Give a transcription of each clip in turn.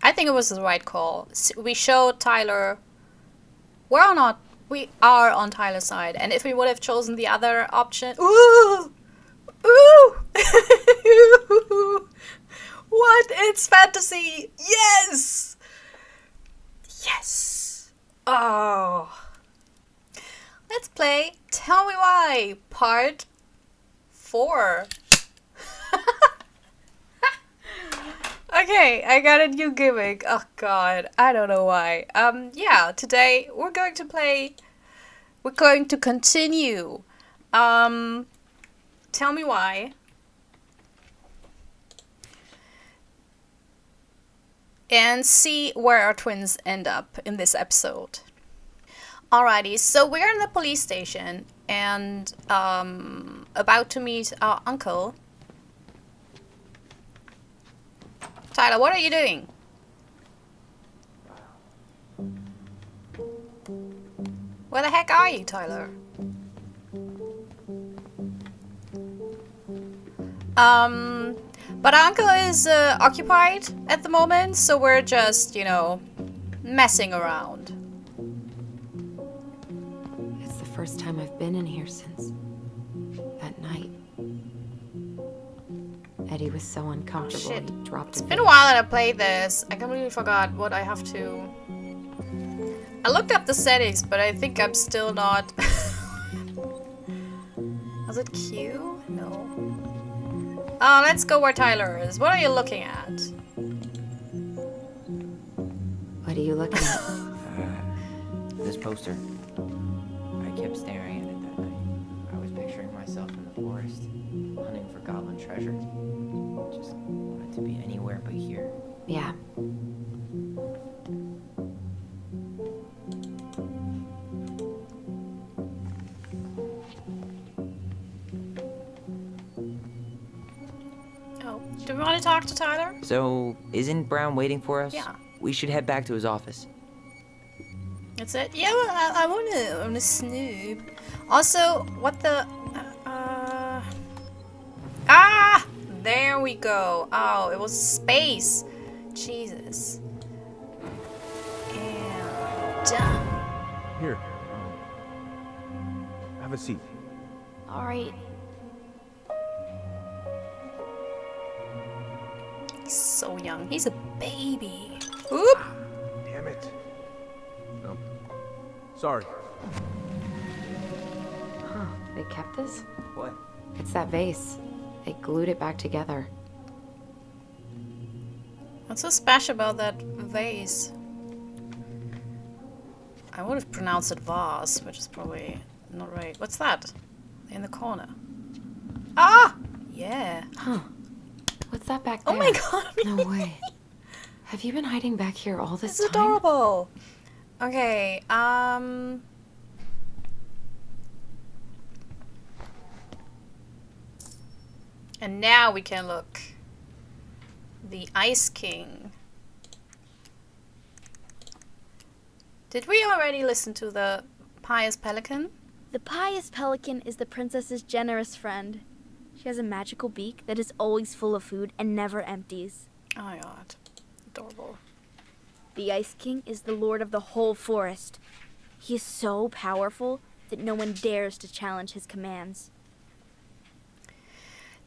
I think it was the right call. We showed Tyler we are on Tyler's side, and if we would have chosen the other option, ooh, ooh, what? It's fantasy. Yes, yes. Oh, let's play. Tell me why. Part 4. Okay, I got a new gimmick. Oh god, I don't know why. Yeah, today we're going to continue. Tell me why. And see where our twins end up in this episode. Alrighty, so we're in the police station and about to meet our uncle. Tyler, what are you doing? Where the heck are you, Tyler? But our uncle is occupied at the moment, so we're just, messing around. It's the first time I've been in here since that night. Eddie was so uncomfortable, shit. he dropped It's been a while that I played this. I completely forgot what I have to... I looked up the settings, but I think I'm still not... Was it Q? No. Oh, let's go where Tyler is. What are you looking at? What are you looking at? This poster. I kept staring at it that night. I was picturing myself in the forest, hunting for goblin treasure. Just wanted to be anywhere but here. Yeah. Oh, do we want to talk to Tyler? So, isn't Brown waiting for us? Yeah. We should head back to his office. That's it? Yeah, well, I wanna snoop. Also, what the... Ah! There we go. Oh, it was space. Jesus. And done. Here. Have a seat. Alright. He's so young. He's a baby. Oop! Damn it. Oh. Sorry. Huh, they kept this? What? It's that vase. They glued it back together. What's so special about that vase? I would have pronounced it vase, which is probably not right. What's that? In the corner. Ah! Yeah. Huh. What's that back there? Oh my god. No way. Have you been hiding back here all this It's time? adorable. Okay, and now we can look. The Ice King. Did we already listen to the Pious Pelican? The pious pelican is the princess's generous friend. She has a magical beak that is always full of food and never empties. Oh my god. Adorable. The Ice King is the lord of the whole forest. He is so powerful that no one dares to challenge his commands.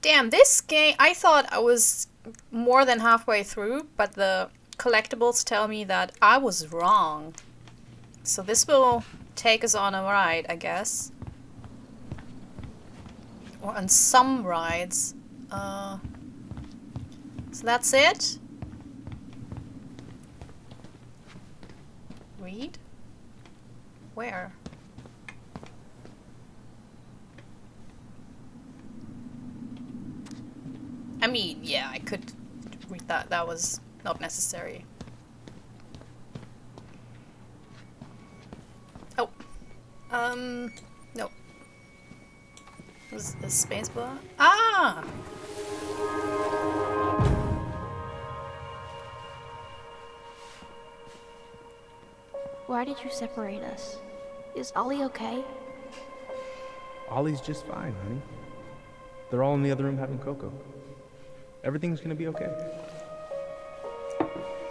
Damn, this game, I thought I was more than halfway through, but the collectibles tell me that I was wrong. So this will take us on a ride, I guess. Or on some rides. So that's it? Read? Where? I mean, yeah, I could read that. That was not necessary. Oh. No. Was the spacebar? Ah! Why did you separate us? Is Ollie okay? Ollie's just fine, honey. They're all in the other room having cocoa. Everything's gonna be okay.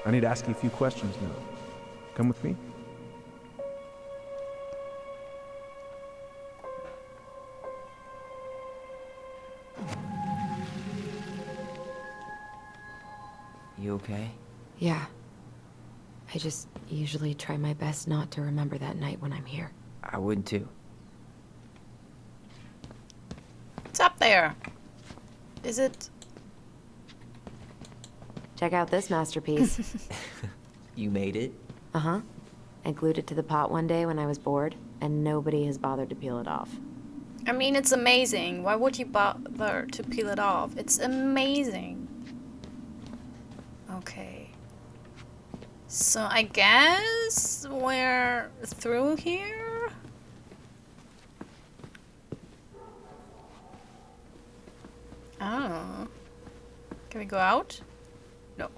I need to ask you a few questions now. Come with me. You okay? Yeah. I just usually try my best not to remember that night when I'm here. I would too. It's up there. Is it? Check out this masterpiece. You made it? Uh-huh. I glued it to the pot one day when I was bored, and nobody has bothered to peel it off. I mean, it's amazing. Why would you bother to peel it off? It's amazing. Okay. So I guess we're through here? I don't know. Can we go out? No.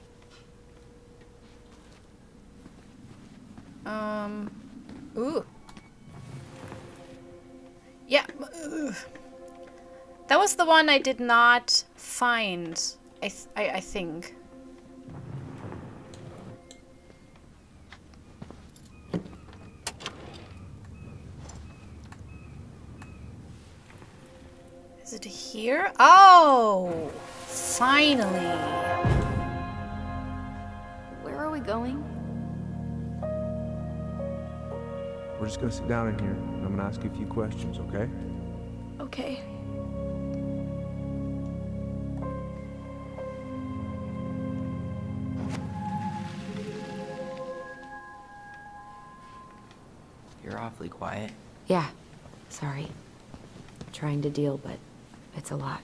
Ooh. Yeah. Ugh. That was the one I did not find, I think. Is it here? Oh! Finally! Where are we going? We're just gonna sit down in here, and I'm gonna ask you a few questions, okay? Okay. You're awfully quiet. Yeah. Sorry. Trying to deal, but it's a lot.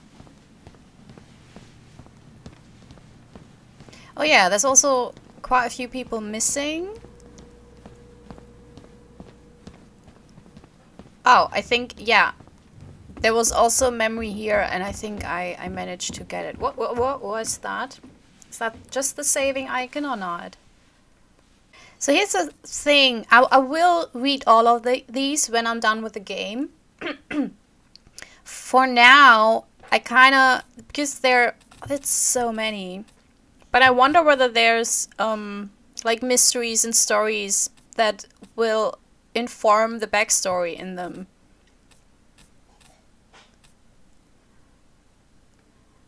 Oh yeah, there's also quite a few people missing. Oh, I think, yeah. There was also memory here, and I think I managed to get it. What was that? Is that just the saving icon or not? So here's the thing. I will read all of these when I'm done with the game. For now, I kind of, because it's so many. But I wonder whether there's like mysteries and stories that will inform the backstory in them.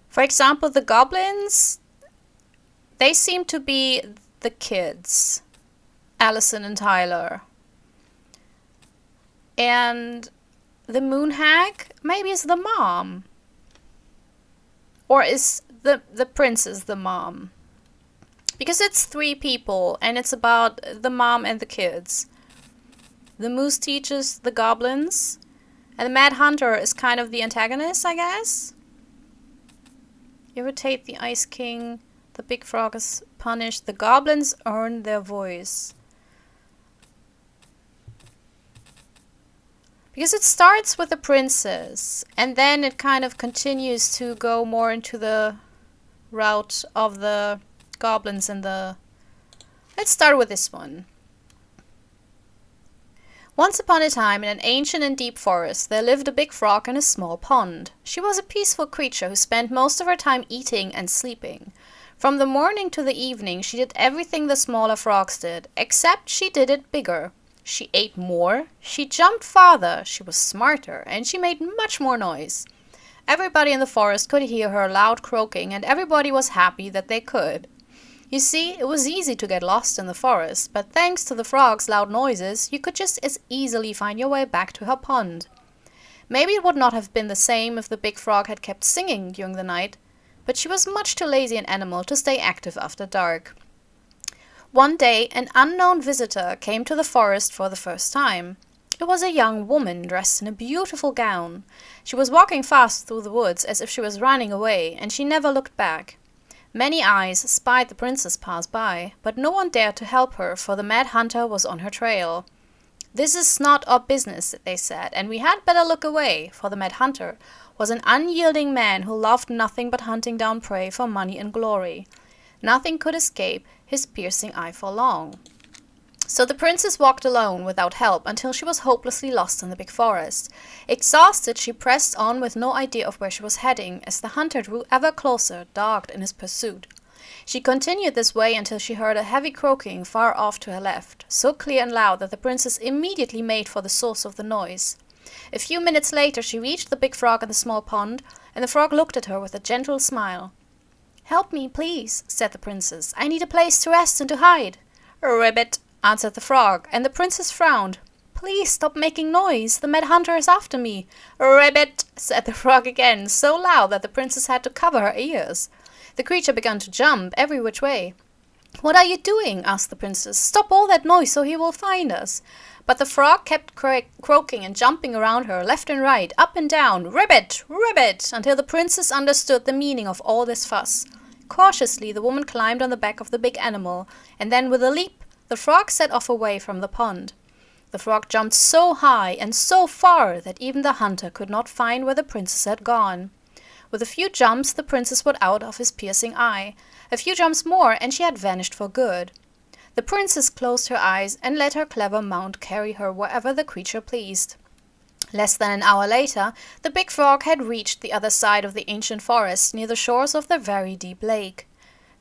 For example, the goblins, they seem to be the kids, Allison and Tyler. And the moon hag maybe is the mom. Or is the princess the mom? Because it's 3 people and it's about the mom and the kids. The moose teaches the goblins, and the mad hunter is kind of the antagonist, I guess. Irritate the ice king, the big frog is punished, the goblins earn their voice. Because it starts with the princess, and then it kind of continues to go more into the route of the goblins and the... Let's start with this one. Once upon a time, in an ancient and deep forest, there lived a big frog in a small pond. She was a peaceful creature who spent most of her time eating and sleeping. From the morning to the evening, she did everything the smaller frogs did, except she did it bigger. She ate more, she jumped farther, she was smarter, and she made much more noise. Everybody in the forest could hear her loud croaking, and everybody was happy that they could. You see, it was easy to get lost in the forest, but thanks to the frog's loud noises, you could just as easily find your way back to her pond. Maybe it would not have been the same if the big frog had kept singing during the night, but she was much too lazy an animal to stay active after dark. One day, an unknown visitor came to the forest for the first time. It was a young woman dressed in a beautiful gown. She was walking fast through the woods as if she was running away, and she never looked back. Many eyes spied the princess pass by, but no one dared to help her, for the mad hunter was on her trail. "This is not our business," they said, "and we had better look away," for the mad hunter was an unyielding man who loved nothing but hunting down prey for money and glory. Nothing could escape his piercing eye for long. So the princess walked alone, without help, until she was hopelessly lost in the big forest. Exhausted, she pressed on with no idea of where she was heading, as the hunter drew ever closer, dogged in his pursuit. She continued this way until she heard a heavy croaking far off to her left, so clear and loud that the princess immediately made for the source of the noise. A few minutes later she reached the big frog in the small pond, and the frog looked at her with a gentle smile. "Help me, please," said the princess. "I need a place to rest and to hide." "Ribbit," answered the frog, and the princess frowned. "Please stop making noise. The mad hunter is after me." "Ribbit," said the frog again, so loud that the princess had to cover her ears. The creature began to jump every which way. "What are you doing?" asked the princess. "Stop all that noise so he will find us." But the frog kept croaking and jumping around her, left and right, up and down, "Ribbit! Ribbit!" until the princess understood the meaning of all this fuss. Cautiously the woman climbed on the back of the big animal, and then with a leap the frog set off away from the pond. The frog jumped so high and so far that even the hunter could not find where the princess had gone. With a few jumps the princess was out of his piercing eye. A few jumps more and she had vanished for good. The princess closed her eyes and let her clever mount carry her wherever the creature pleased. Less than an hour later, the big frog had reached the other side of the ancient forest near the shores of the very deep lake.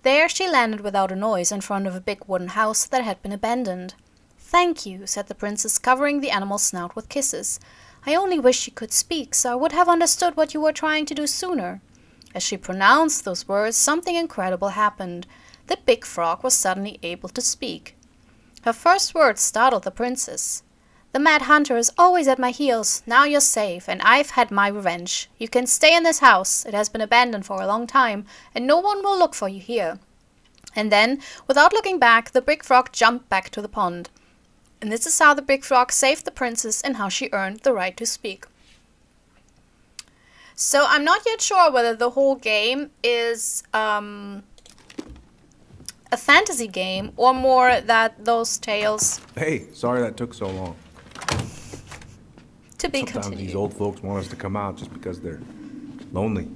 There she landed without a noise in front of a big wooden house that had been abandoned. "Thank you," said the princess, covering the animal's snout with kisses. "I only wish you could speak, so I would have understood what you were trying to do sooner." As she pronounced those words, something incredible happened. The big frog was suddenly able to speak. Her first words startled the princess. "The mad hunter is always at my heels. Now you're safe, and I've had my revenge. You can stay in this house. It has been abandoned for a long time, and no one will look for you here." And then, without looking back, the big frog jumped back to the pond. And this is how the big frog saved the princess and how she earned the right to speak. So I'm not yet sure whether the whole game is a fantasy game or more that those tales... Hey, sorry that took so long. To be Sometimes continued. these old folks want us to come out just because they're lonely.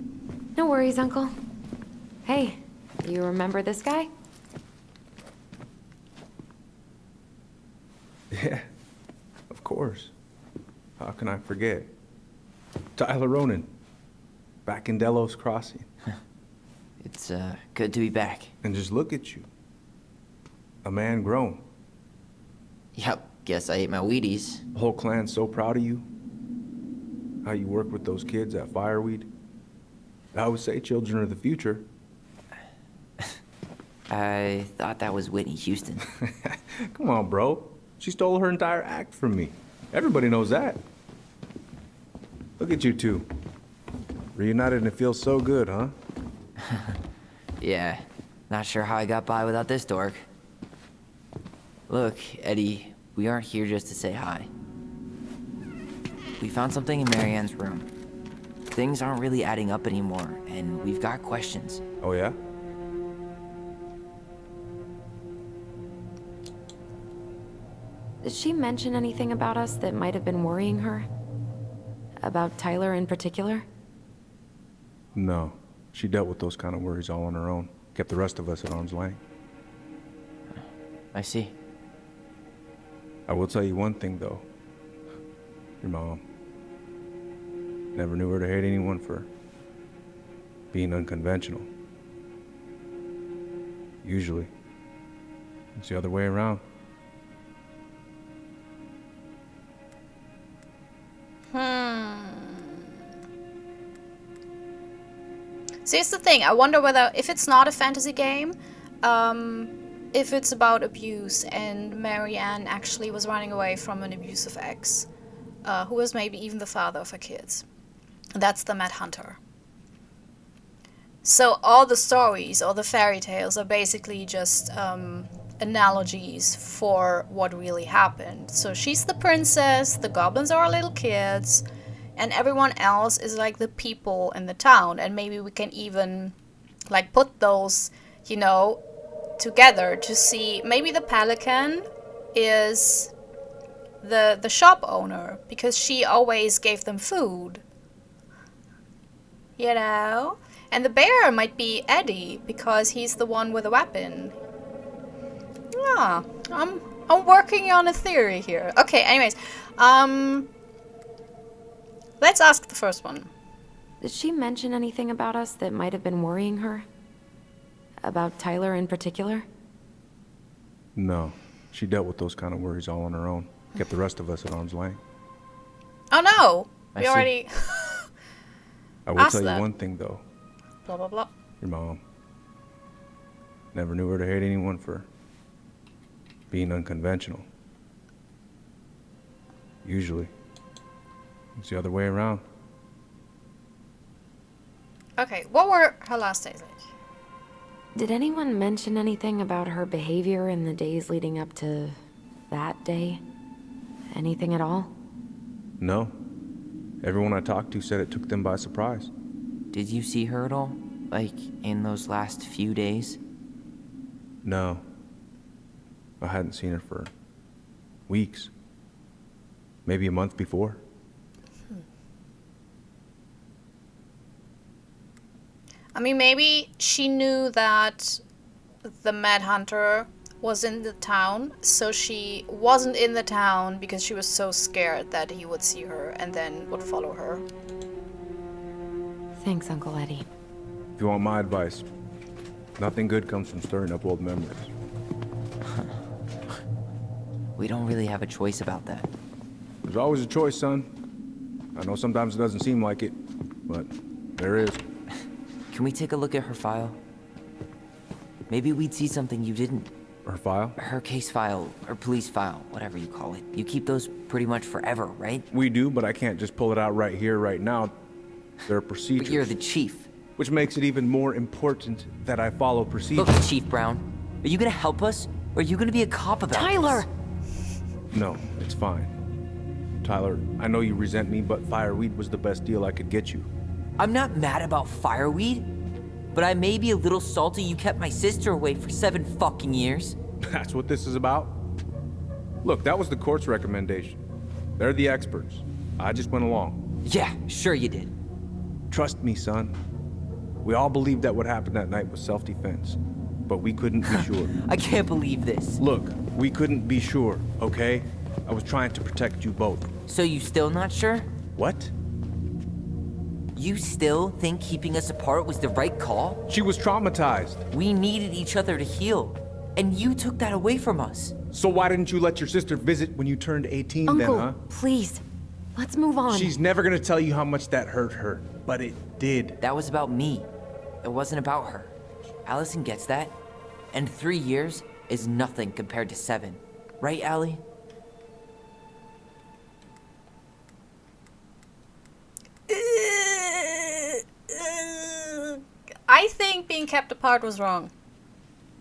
No worries, Uncle. Hey, you remember this guy? Yeah, of course. How can I forget? Tyler Ronan, back in Delos Crossing. It's good to be back. And just look at you. A man grown. Yep, guess I ate my Wheaties. The whole clan's so proud of you. How you work with those kids at Fireweed. I always say children are the future. I thought that was Whitney Houston. Come on, bro. She stole her entire act from me. Everybody knows that. Look at you two. Reunited and it feels so good, huh? Yeah, not sure how I got by without this dork. Look, Eddie, we aren't here just to say hi. We found something in Marianne's room. Things aren't really adding up anymore, and we've got questions. Oh, yeah? Did she mention anything about us that might have been worrying her? About Tyler in particular? No. She dealt with those kind of worries all on her own. Kept the rest of us at arm's length. I see. I will tell you one thing, though. Your mom. Never knew her to hate anyone for being unconventional. Usually, it's the other way around. So here's the thing. I wonder whether, if it's not a fantasy game, if it's about abuse and Marianne actually was running away from an abusive ex, who was maybe even the father of her kids. That's the Mad Hunter. So all the stories, all the fairy tales are basically just analogies for what really happened. So she's the princess, the goblins are little kids, and everyone else is like the people in the town. And maybe we can even like put those, you know, together to see maybe the pelican is the shop owner because she always gave them food. You know? And the bear might be Eddie because he's the one with a weapon. Yeah, I'm working on a theory here. Okay, anyways, let's ask the first one. Did she mention anything about us that might have been worrying her? About Tyler in particular? No. She dealt with those kind of worries all on her own. Kept the rest of us at arm's length. Oh no! I We see. already I will Ask tell you that. one thing, though. blah blah blah. Your mom. Never knew her to hate anyone for being unconventional. Usually, it's the other way around. Okay, what were her last days like? Did anyone mention anything about her behavior in the days leading up to that day? Anything at all? No. Everyone I talked to said it took them by surprise. Did you see her at all? Like, in those last few days? No. I hadn't seen her for weeks. Maybe a month before. I mean, maybe she knew that the Mad Hunter was in the town, so she wasn't in the town because she was so scared that he would see her and then would follow her. Thanks, Uncle Eddie. If you want my advice, nothing good comes from stirring up old memories. We don't really have a choice about that. There's always a choice, son. I know sometimes it doesn't seem like it, but there is. Can we take a look at her file? Maybe we'd see something you didn't. Her file? Her case file, or police file, whatever you call it. You keep those pretty much forever, right? We do, but I can't just pull it out right here, right now. There are procedures. But you're the chief. Which makes it even more important that I follow procedures. Look, Chief Brown, are you gonna help us, or are you gonna be a cop about Tyler! this? No, it's fine. Tyler, I know you resent me, but fireweed was the best deal I could get you. I'm not mad about fireweed, but I may be a little salty you kept my sister away for 7 fucking years. That's what this is about? Look, that was the court's recommendation. They're the experts. I just went along. Yeah, sure you did. Trust me, son. We all believed that what happened that night was self-defense, but we couldn't be sure. I can't believe this. Look, we couldn't be sure, okay? I was trying to protect you both. So you still not sure? What? You still think keeping us apart was the right call? She was traumatized. We needed each other to heal, and you took that away from us. So why didn't you let your sister visit when you turned 18 Uncle, then, huh? please. Let's move on. She's never gonna tell you how much that hurt her, but it did. That was about me. It wasn't about her. Allison gets that, and 3 years is nothing compared to 7. Right, Allie? I think being kept apart was wrong.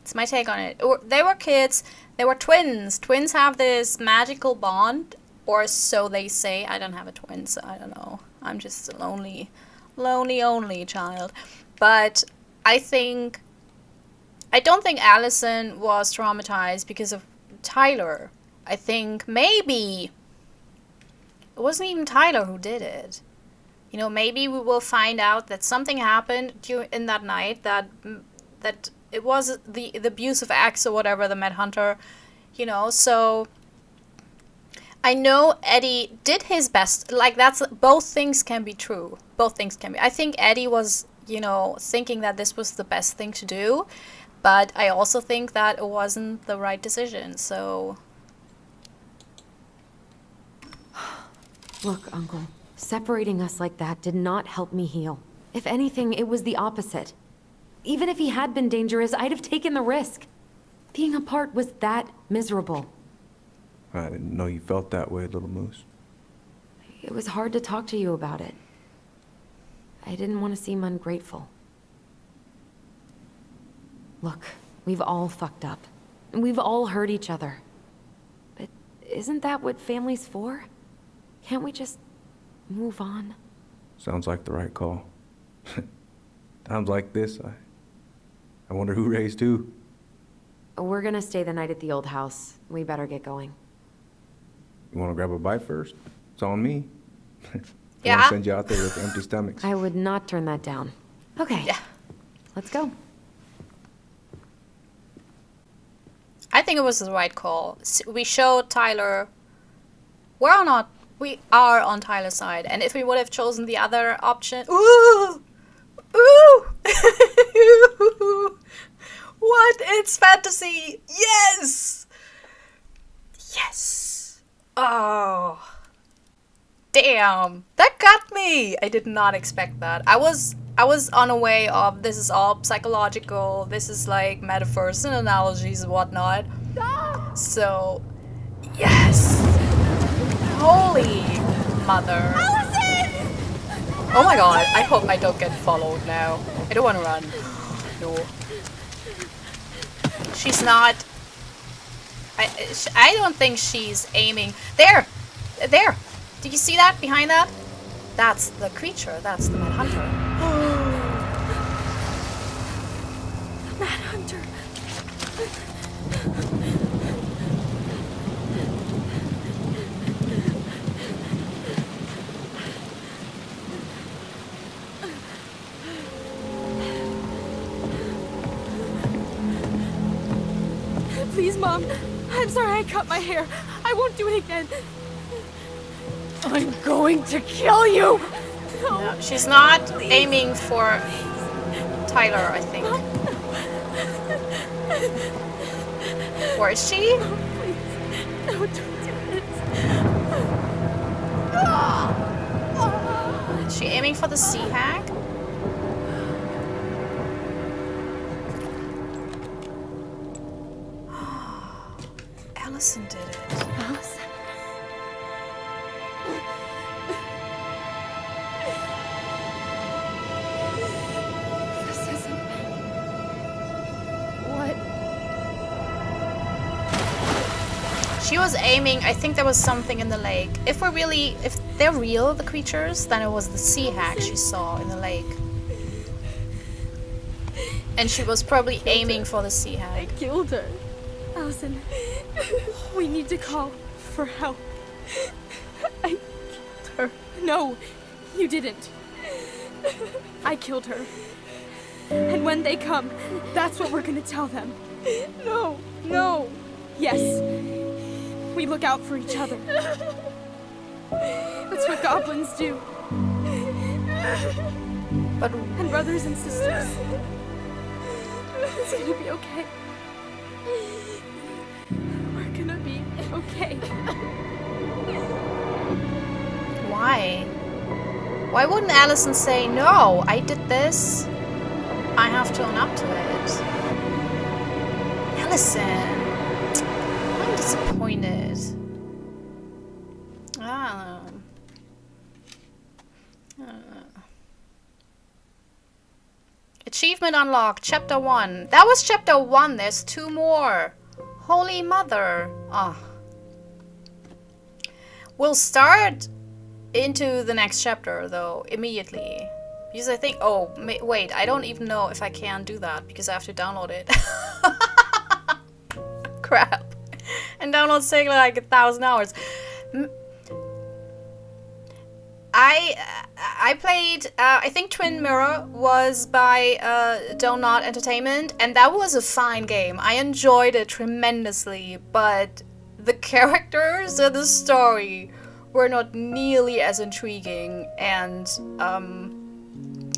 It's my take on it. They were kids. They were twins. Twins have this magical bond, or so they say. I don't have a twin, so I don't know. I'm just a lonely only child. But I don't think Allison was traumatized because of Tyler. I think maybe it wasn't even Tyler who did it. You know, maybe we will find out that something happened in that night, that it was the abuse of Axe or whatever, the Mad Hunter, you know. So I know Eddie did his best. Like, that's, both things can be true. Both things can be. I think Eddie was, you know, thinking that this was the best thing to do, but I also think that it wasn't the right decision. So Look, Uncle, separating us like that did not help me heal. If anything, it was the opposite. Even if he had been dangerous, I'd have taken the risk. Being apart was that miserable. I didn't know you felt that way, little moose. It was hard to talk to you about it. I didn't want to seem ungrateful. Look, we've all fucked up. And we've all hurt each other. But isn't that what family's for? Can't we just move on? Sounds like the right call. Times like this, I wonder who raised who. We're gonna stay the night at the old house. We better get going. You want to grab a bite first? It's on me. I Yeah. want to send you out there with empty stomachs. I would not turn that down. Okay. yeah, Let's go. I think it was the right call. We showed Tyler we are on Tyler's side, and if we would have chosen the other option, ooh, What? It's fantasy! Yes! Yes! Oh. Damn. That got me! I did not expect that. I was on a way of this is all psychological, this is like metaphors and analogies and whatnot. So, yes! Holy mother. Allison! Oh my god, I hope I don't get followed now. I don't want to run. No. She's not... I don't think she's aiming... There! There! Did you see that? Behind that? That's the creature. That's the Mad Hunter. Mad Hunter. Please, Mom. I'm sorry I cut my hair. I won't do it again. I'm going to kill you! No, she's not aiming for Tyler, I think. Or is she? Please. No, don't do this. Is she aiming for the sea hag? Allison did it. Allison. This isn't... What? She was aiming, I think there was something in the lake. If they're real, the creatures, then it was the sea hag she saw in the lake. And she was probably aiming for the sea hag. I killed her. Allison, we need to call for help. I killed her. No, you didn't. I killed her. And when they come, that's what we're gonna tell them. No, no. Yes, we look out for each other. That's what goblins do. But And brothers and sisters. It's gonna be okay. We're gonna be okay. why? Why wouldn't Allison say, no, I did this. I have to own up to it. Allison. I'm disappointed. I don't know. Achievement unlocked, chapter 1. That was chapter 1, there's 2 more. Holy mother. Oh. We'll start into the next chapter, though, immediately. Because I think... Oh, wait, I don't even know if I can do that, because I have to download it. Crap. And download's taking like 1,000 hours. I played, I think Twin Mirror was by Dontnod Entertainment, and that was a fine game. I enjoyed it tremendously, but the characters and the story were not nearly as intriguing and, I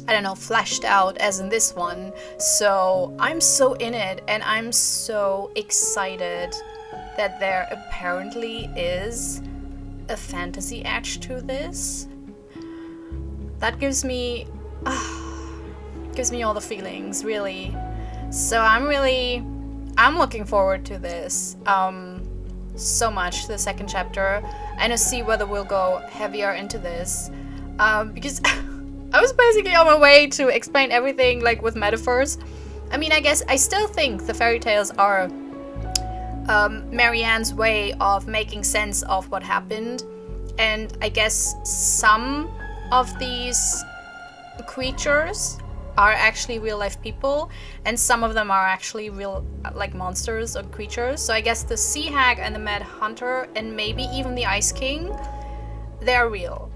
don't know, fleshed out as in this one. So I'm so in it, and I'm so excited that there apparently is a fantasy edge to this. That gives me all the feelings, really. So I'm looking forward to this so much, the second chapter, and to see whether we'll go heavier into this, because I was basically on my way to explain everything like with metaphors. I mean, I guess I still think the fairy tales are Marianne's way of making sense of what happened, and I guess some of these creatures are actually real life people, and some of them are actually real like monsters or creatures. So I guess the Sea Hag and the Mad Hunter and maybe even the Ice King, they're real.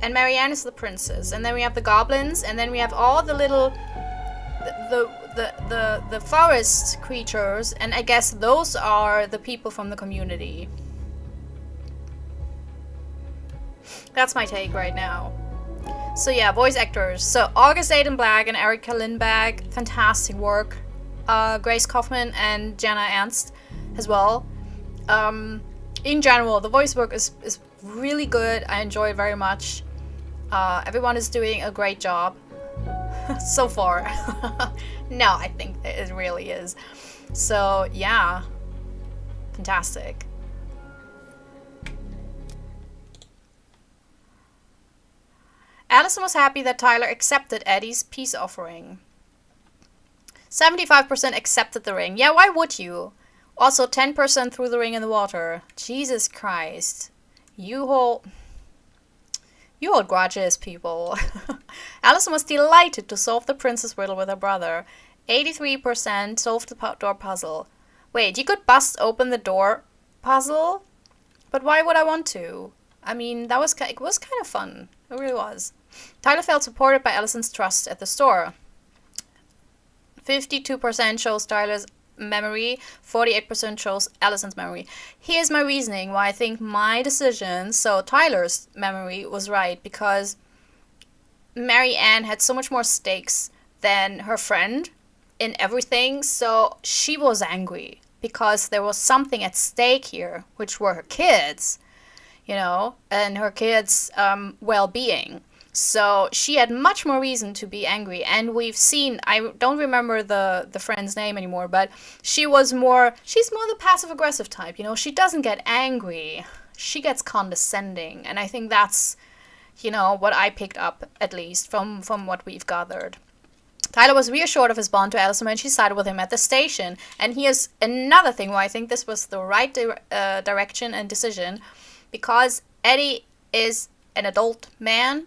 And Marianne is the princess, and then we have the goblins, and then we have all the little the forest creatures, and I guess those are the people from the community. That's my take right now. So yeah, voice actors. So August Aiden Black and Erica Lindberg, fantastic work. Grace Kaufman and Jenna Ernst as well. In general, the voice work is really good. I enjoy it very much. Everyone is doing a great job so far. No, I think it really is. So yeah, fantastic. Allison was happy that Tyler accepted Eddie's peace offering. 75% accepted the ring. Yeah, why would you? Also, 10% threw the ring in the water. Jesus Christ. You hold grudges, people. Allison was delighted to solve the princess riddle with her brother. 83% solved the door puzzle. Wait, you could bust open the door puzzle? But why would I want to? I mean, it was kind of fun. It really was. Tyler felt supported by Allison's trust at the store. 52% chose Tyler's memory, 48% chose Allison's memory. Here's my reasoning why I think my decision, so Tyler's memory, was right, because Mary Ann had so much more stakes than her friend in everything, so she was angry because there was something at stake here, which were her kids, you know, and her kids' well-being. So she had much more reason to be angry, and we've seen, I don't remember the friend's name anymore, but she's more the passive-aggressive type, you know, she doesn't get angry, she gets condescending, and I think that's, you know, what I picked up, at least, from what we've gathered. Tyler was reassured of his bond to Allison when she sided with him at the station, and here's another thing why I think this was the right direction and decision, because Eddie is an adult man.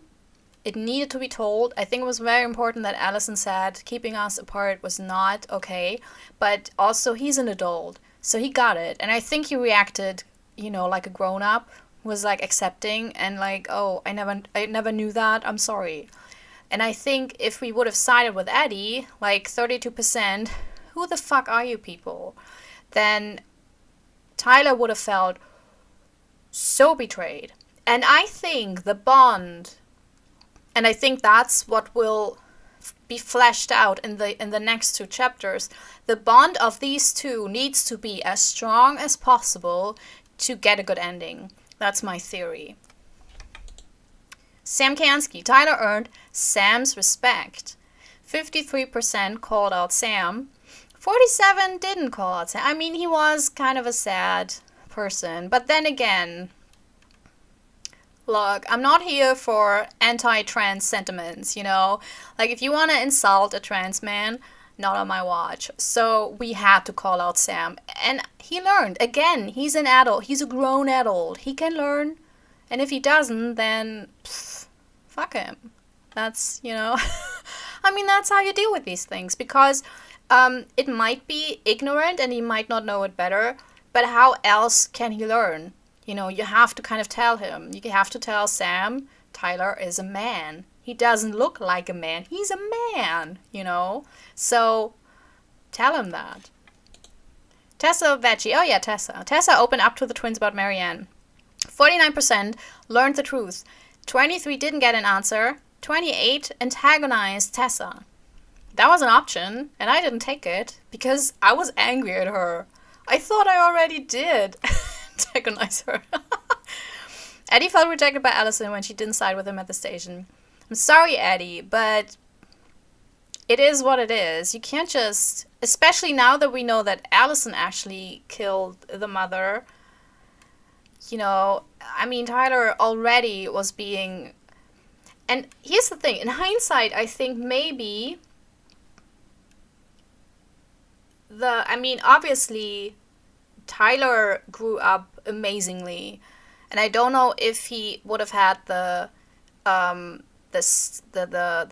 It needed to be told. I think it was very important that Allison said keeping us apart was not okay. But also, he's an adult, so he got it. And I think he reacted, you know, like a grown-up, was like accepting and like, oh, I never knew that. I'm sorry. And I think if we would have sided with Eddie, like 32%, who the fuck are you people? Then Tyler would have felt so betrayed. And I think the bond, and I think that's what will be fleshed out in the next two chapters. The bond of these two needs to be as strong as possible to get a good ending. That's my theory. Sam Kansky. Tyler earned Sam's respect. 53% called out Sam. 47% didn't call out Sam. I mean, he was kind of a sad person. But then again, look, I'm not here for anti-trans sentiments, you know? Like, if you want to insult a trans man, not on my watch. So we had to call out Sam. And he learned. Again, he's an adult. He's a grown adult. He can learn. And if he doesn't, then fuck him. That's, you know... I mean, that's how you deal with these things. Because it might be ignorant and he might not know it better. But how else can he learn? You know, you have to kind of tell him. You have to tell Sam, Tyler is a man. He doesn't look like a man. He's a man, you know. So, tell him that. Tessa Vecchi. Oh yeah, Tessa. Tessa opened up to the twins about Mary Ann. 49% learned the truth. 23 didn't get an answer. 28 antagonized Tessa. That was an option, and I didn't take it because I was angry at her. I thought I already did antagonize her. Eddie felt rejected by Allison when she didn't side with him at the station. I'm sorry, Eddie, but it is what it is. You can't just... Especially now that we know that Allison actually killed the mother. You know, I mean, Tyler already was being... And here's the thing. In hindsight, I think maybe... obviously, Tyler grew up amazingly. And I don't know if he would have had the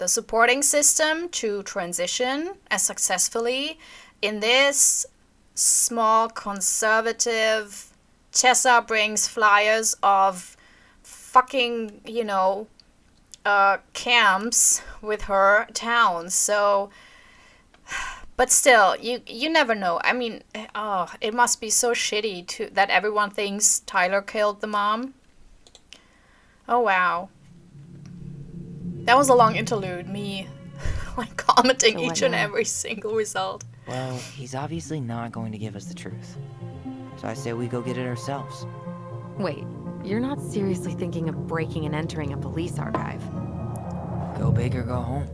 supporting system to transition as successfully in this small conservative Tessa brings flyers of fucking, you know, camps with her town. So, but still, you never know. I mean, it must be so shitty that everyone thinks Tyler killed the mom. Oh wow. That was a long interlude, me like commenting each and every single result. Well, he's obviously not going to give us the truth. So I say we go get it ourselves. Wait, you're not seriously thinking of breaking and entering a police archive? Go big or go home.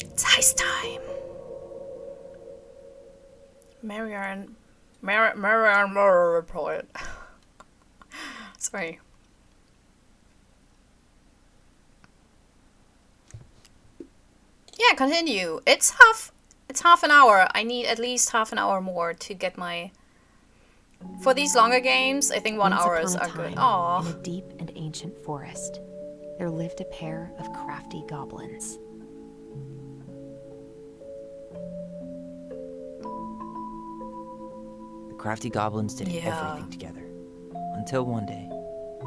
It's heist time. Marianne report. Sorry. Yeah, continue. It's half an hour. I need at least half an hour more to get my... For these longer games, I think 1 Once hour upon is a are good. time, Aww. in a deep and ancient forest, there lived a pair of crafty goblins. The crafty goblins did Yeah. everything together. Until one day,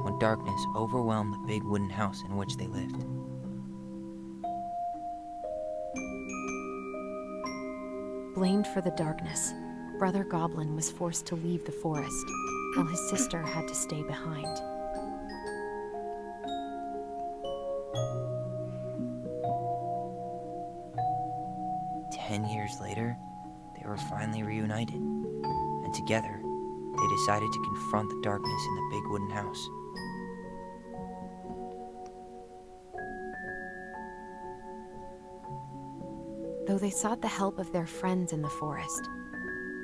when darkness overwhelmed the big wooden house in which they lived. Blamed for the darkness, Brother Goblin was forced to leave the forest, while his sister had to stay behind. Ten years later, they were finally reunited, and together, they decided to confront the darkness in the big wooden house. Though they sought the help of their friends in the forest,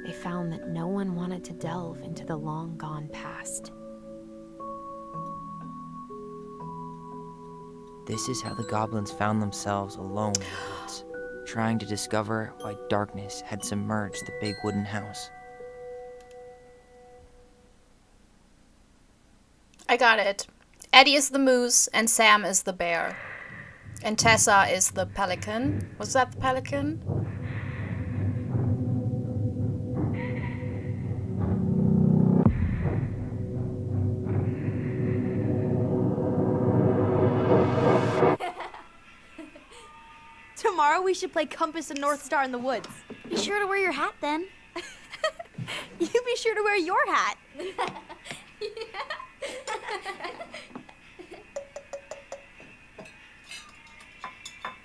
they found that no one wanted to delve into the long-gone past. This is how the goblins found themselves alone in the woods, trying to discover why darkness had submerged the big wooden house. I got it. Eddie is the moose and Sam is the bear. And Tessa is the pelican. Was that the pelican? Tomorrow we should play Compass and North Star in the woods. Be sure to wear your hat then. You be sure to wear your hat.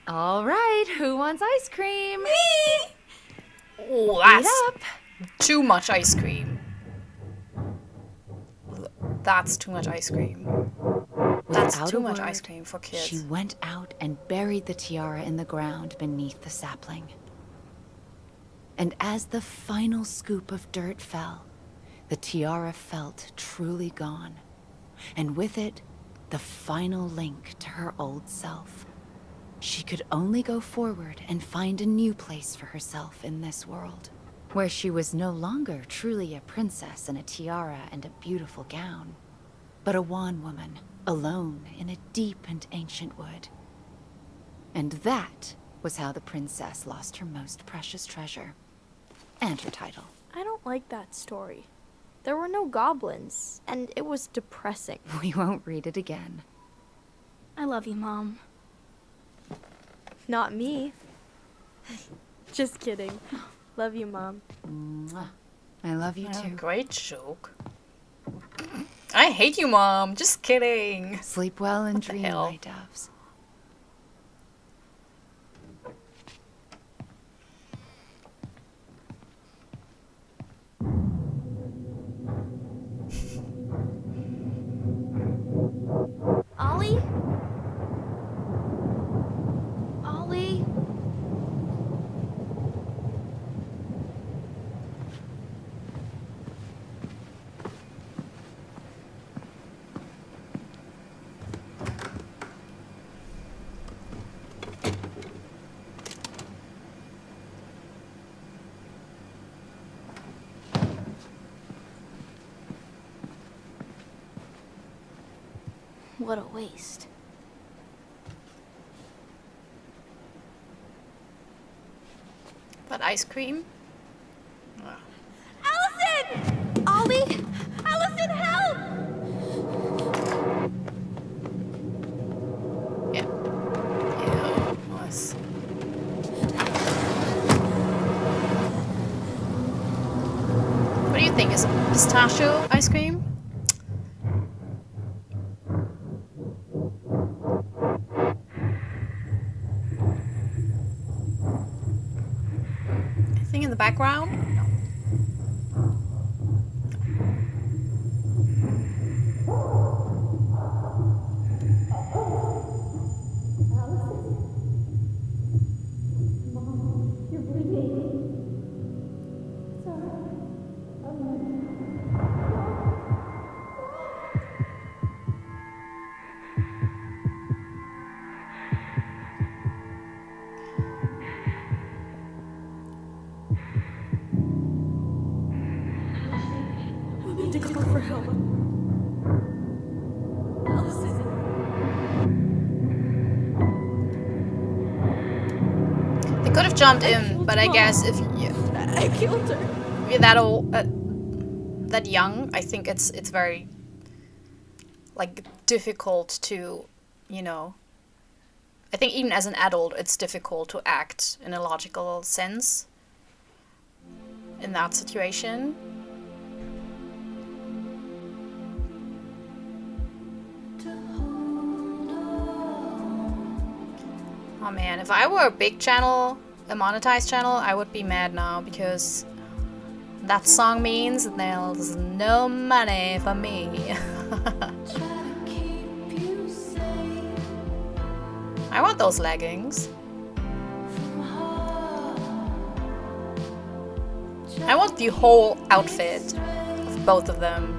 All right, who wants ice cream? Oh, Eat that's up. too much ice cream. That's too much ice cream. That's Without too a much word, ice cream for kids. She went out and buried the tiara in the ground beneath the sapling. And as the final scoop of dirt fell, the tiara felt truly gone. And with it, the final link to her old self. She could only go forward and find a new place for herself in this world, where she was no longer truly a princess in a tiara and a beautiful gown, but a wan woman, alone in a deep and ancient wood. And that was how the princess lost her most precious treasure, and her title. I don't like that story. There were no goblins, and it was depressing. We won't read it again. I love you, Mom. Not me. Just kidding. Love you, Mom. Mwah. I love you Oh, too. great joke. I hate you, Mom. Just kidding. Sleep well and What the dream, hell? my doves. Ollie? Ollie? What a waste. But ice cream? Allison! Ollie! Allison, help! Yeah. Yeah. Nice. What do you think? Is it pistachio ice cream? need to call for help. Allison. They could have jumped in, but I guess if I killed her. you're that old, that young, I think it's very like difficult to, you know. I think even as an adult, it's difficult to act in a logical sense in that situation. Oh man, if I were a big channel, a monetized channel, I would be mad now because that song means there's no money for me. I want those leggings. I want the whole outfit of both of them.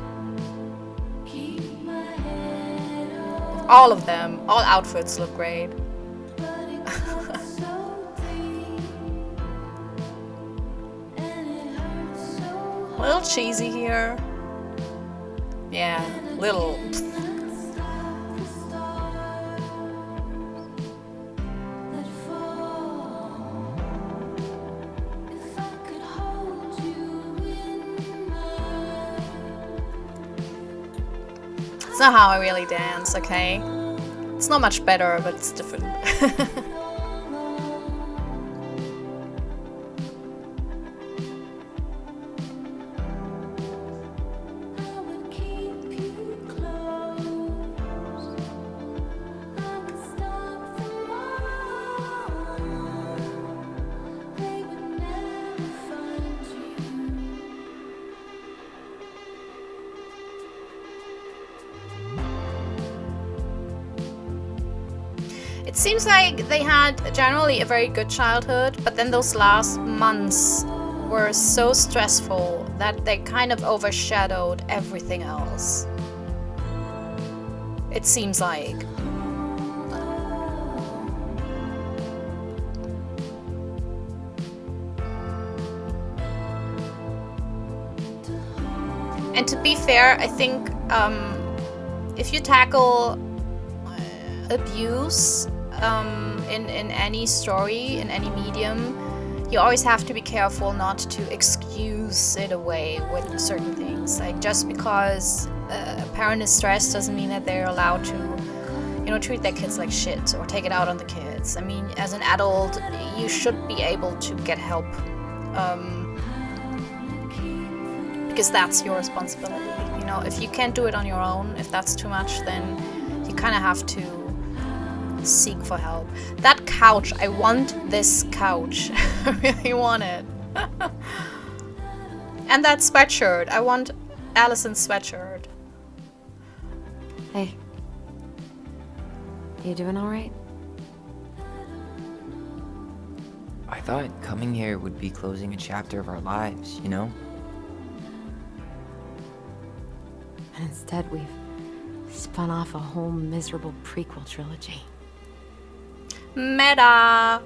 All of them. All outfits look great. A little cheesy here. Yeah, little. It's not how I really dance, okay? It's not much better, but it's different. It seems like they had generally a very good childhood, but then those last months were so stressful that they kind of overshadowed everything else. It seems like. And to be fair, I think if you tackle abuse in any story, in any medium, you always have to be careful not to excuse it away with certain things. Like, just because a parent is stressed doesn't mean that they're allowed to, you know, treat their kids like shit or take it out on the kids. I mean, as an adult, you should be able to get help, because that's your responsibility. You know, if you can't do it on your own, if that's too much, then you kind of have to seek for help. That couch, I want this couch. I really want it. And that sweatshirt, I want Allison's sweatshirt. Hey. You doing alright? I thought coming here would be closing a chapter of our lives, you know? And instead we've spun off a whole miserable prequel trilogy. Meta!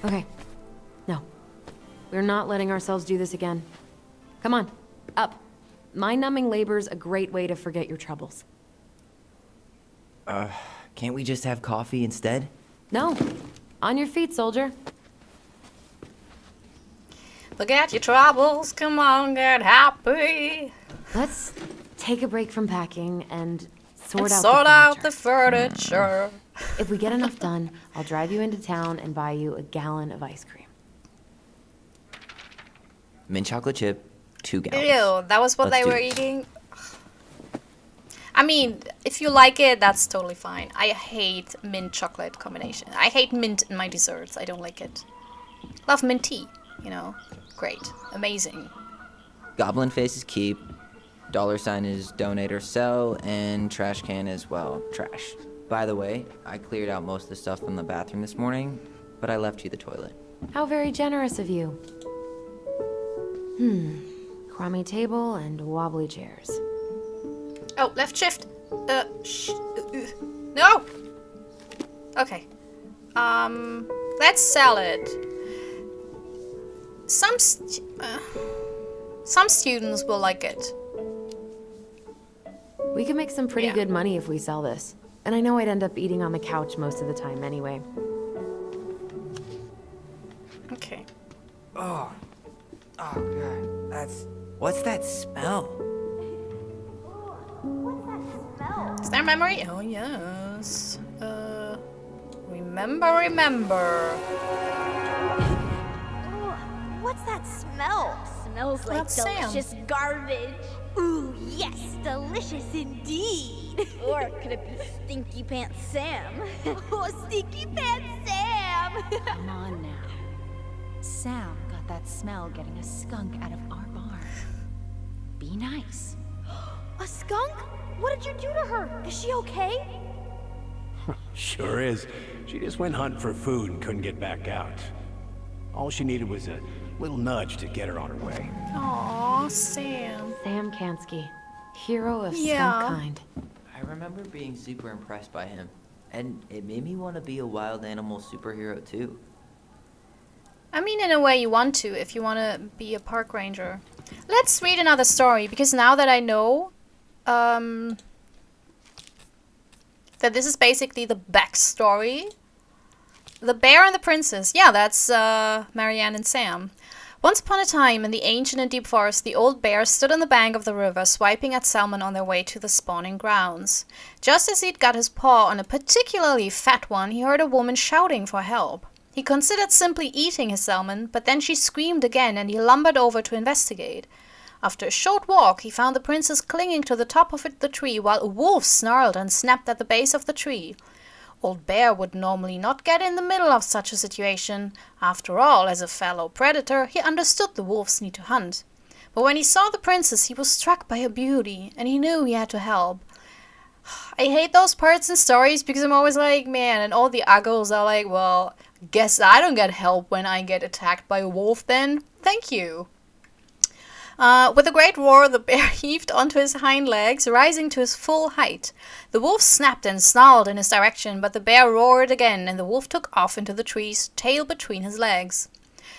Okay. No. We're not letting ourselves do this again. Come on. Up. Mind-numbing labor's a great way to forget your troubles. Can't we just have coffee instead? No. On your feet, soldier. Forget your troubles, come on, get happy. Let's take a break from packing and sort out the furniture. If we get enough done, I'll drive you into town and buy you a gallon of ice cream. Mint chocolate chip, 2 gallons. Ew, that was what Let's they do were it. eating? I mean, if you like it, that's totally fine. I hate mint chocolate combination. I hate mint in my desserts. I don't like it. Love mint tea, you know. Great. Amazing. Goblin face is keep. $sign is donate or sell, and trash can is, well, trash. By the way, I cleared out most of the stuff from the bathroom this morning, but I left you the toilet. How very generous of you. Crummy table and wobbly chairs. Oh, left shift. No! Okay. Let's sell it. Some students will like it. We could make some pretty Yeah. good money if we sell this. And I know I'd end up eating on the couch most of the time anyway. Okay. Oh god, what's that smell? Is there memory? Oh yes. Remember. What's that smell? Smells like That's Sam. delicious garbage. Ooh, yes, delicious indeed. Or could it be Stinky Pants Sam? Oh, Stinky Pants Sam! Come on now. Sam got that smell getting a skunk out of our barn. Be nice. A skunk? What did you do to her? Is she okay? Sure is. She just went hunting for food and couldn't get back out. All she needed was a little nudge to get her on her way. Aw, Sam. Sam Kansky, hero of Yeah. skunk kind. I remember being super impressed by him, and it made me want to be a wild animal superhero too. I mean, in a way you want to, if you want to be a park ranger. Let's read another story, because now that I know, that this is basically the backstory. The Bear and the Princess. Yeah, that's Marianne and Sam. Once upon a time, in the ancient and deep forest, the old bear stood on the bank of the river, swiping at salmon on their way to the spawning grounds. Just as he'd got his paw on a particularly fat one, he heard a woman shouting for help. He considered simply eating his salmon, but then she screamed again, and he lumbered over to investigate. After a short walk, he found the princess clinging to the top of the tree, while a wolf snarled and snapped at the base of the tree. Old Bear would normally not get in the middle of such a situation. After all, as a fellow predator, he understood the wolf's need to hunt. But when he saw the princess, he was struck by her beauty, and he knew he had to help. I hate those parts in stories because I'm always like, man, and all the uggles are like, well, guess I don't get help when I get attacked by a wolf then. Thank you. With a great roar, the bear heaved onto his hind legs, rising to his full height. The wolf snapped and snarled in his direction, but the bear roared again, and the wolf took off into the trees, tail between his legs.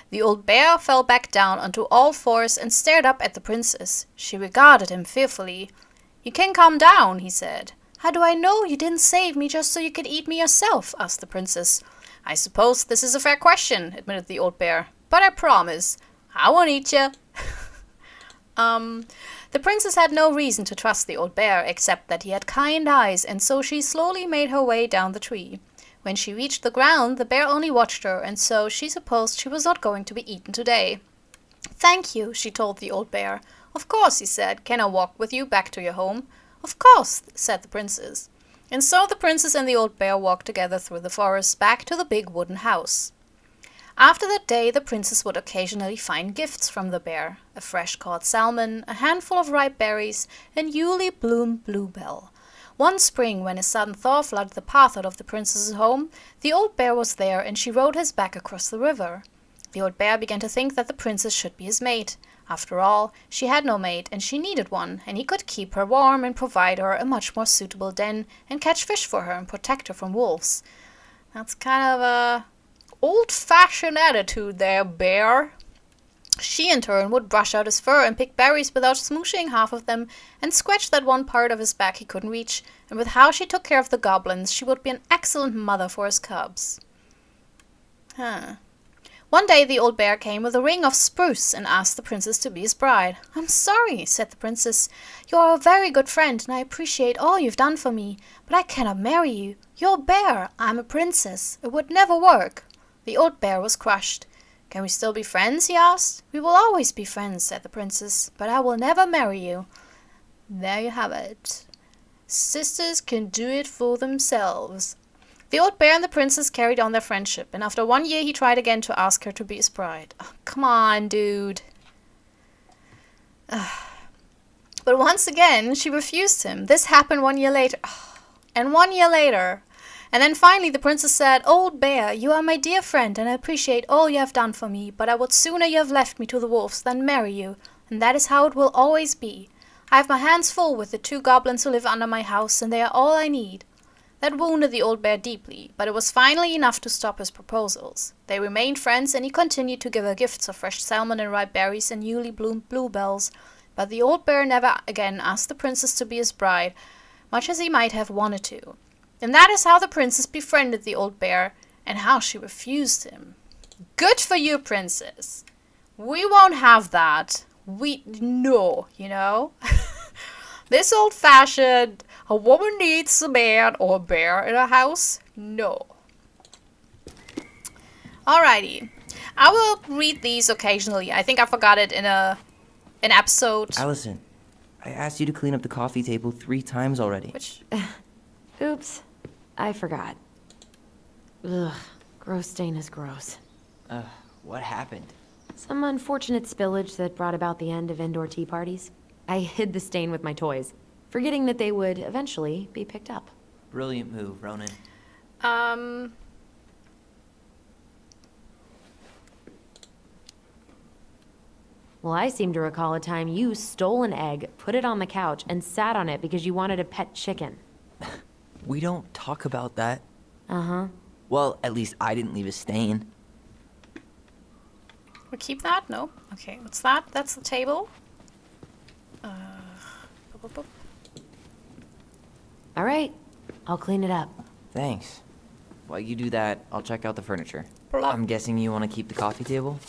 The old bear fell back down onto all fours and stared up at the princess. She regarded him fearfully. "You can calm down," he said. "How do I know you didn't save me just so you could eat me yourself?" asked the princess. "I suppose this is a fair question," admitted the old bear. "But I promise, I won't eat you." The princess had no reason to trust the old bear, except that he had kind eyes, and so she slowly made her way down the tree. When she reached the ground, the bear only watched her, and so she supposed she was not going to be eaten today. "Thank you," she told the old bear. "Of course," he said. "Can I walk with you back to your home?" "Of course," said the princess. And so the princess and the old bear walked together through the forest back to the big wooden house. After that day, the princess would occasionally find gifts from the bear: a fresh-caught salmon, a handful of ripe berries, and newly bloomed bluebell. One spring, when a sudden thaw flooded the path out of the princess's home, the old bear was there, and she rode his back across the river. The old bear began to think that the princess should be his mate. After all, she had no mate, and she needed one, and he could keep her warm and provide her a much more suitable den, and catch fish for her and protect her from wolves. That's kind of a old-fashioned attitude there, bear. She, in turn, would brush out his fur and pick berries without smooshing half of them, and scratch that one part of his back he couldn't reach, and with how she took care of the goblins, she would be an excellent mother for his cubs. One day the old bear came with a ring of spruce and asked the princess to be his bride. "I'm sorry," said the princess. "You are a very good friend, and I appreciate all you've done for me, but I cannot marry you. You're a bear, I'm a princess. It would never work." The old bear was crushed. "Can we still be friends?" he asked. "We will always be friends," said the princess, "but I will never marry you." There you have it. Sisters can do it for themselves. The old bear and the princess carried on their friendship, and after 1 year he tried again to ask her to be his bride. Oh, come on, dude. But once again, she refused him. This happened 1 year later. And 1 year later. And then finally the princess said, "Old bear, you are my dear friend, and I appreciate all you have done for me, but I would sooner you have left me to the wolves than marry you, and that is how it will always be. I have my hands full with the 2 goblins who live under my house, and they are all I need." That wounded the old bear deeply, but it was finally enough to stop his proposals. They remained friends, and he continued to give her gifts of fresh salmon and ripe berries and newly bloomed bluebells. But the old bear never again asked the princess to be his bride, much as he might have wanted to. And that is how the princess befriended the old bear, and how she refused him. Good for you, princess. We won't have that. No, you know? This old-fashioned, a woman needs a man or a bear in a house? No. Alrighty. I will read these occasionally. I think I forgot it in an episode. Allison, I asked you to clean up the coffee table 3 times already. Which? Oops. I forgot. Ugh. Gross stain is gross. What happened? Some unfortunate spillage that brought about the end of indoor tea parties. I hid the stain with my toys, forgetting that they would eventually be picked up. Brilliant move, Ronan. Well, I seem to recall a time you stole an egg, put it on the couch, and sat on it because you wanted a pet chicken. We don't talk about that. Uh-huh. Well, at least I didn't leave a stain. We keep that? No. Okay, what's that? That's the table. Boop, boop, boop. All right. I'll clean it up. Thanks. While you do that, I'll check out the furniture. Plop. I'm guessing you want to keep the coffee table?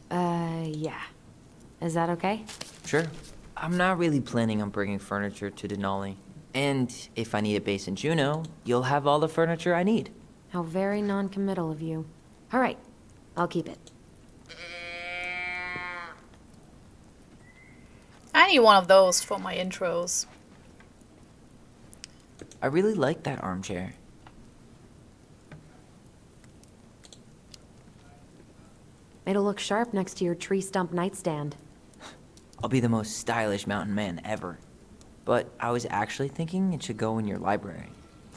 Yeah. Is that okay? Sure. I'm not really planning on bringing furniture to Denali. And if I need a base in Juneau, you'll have all the furniture I need. How very non-committal of you. All right. I'll keep it. I need one of those for my intros. I really like that armchair. It'll look sharp next to your tree stump nightstand. I'll be the most stylish mountain man ever. But I was actually thinking it should go in your library.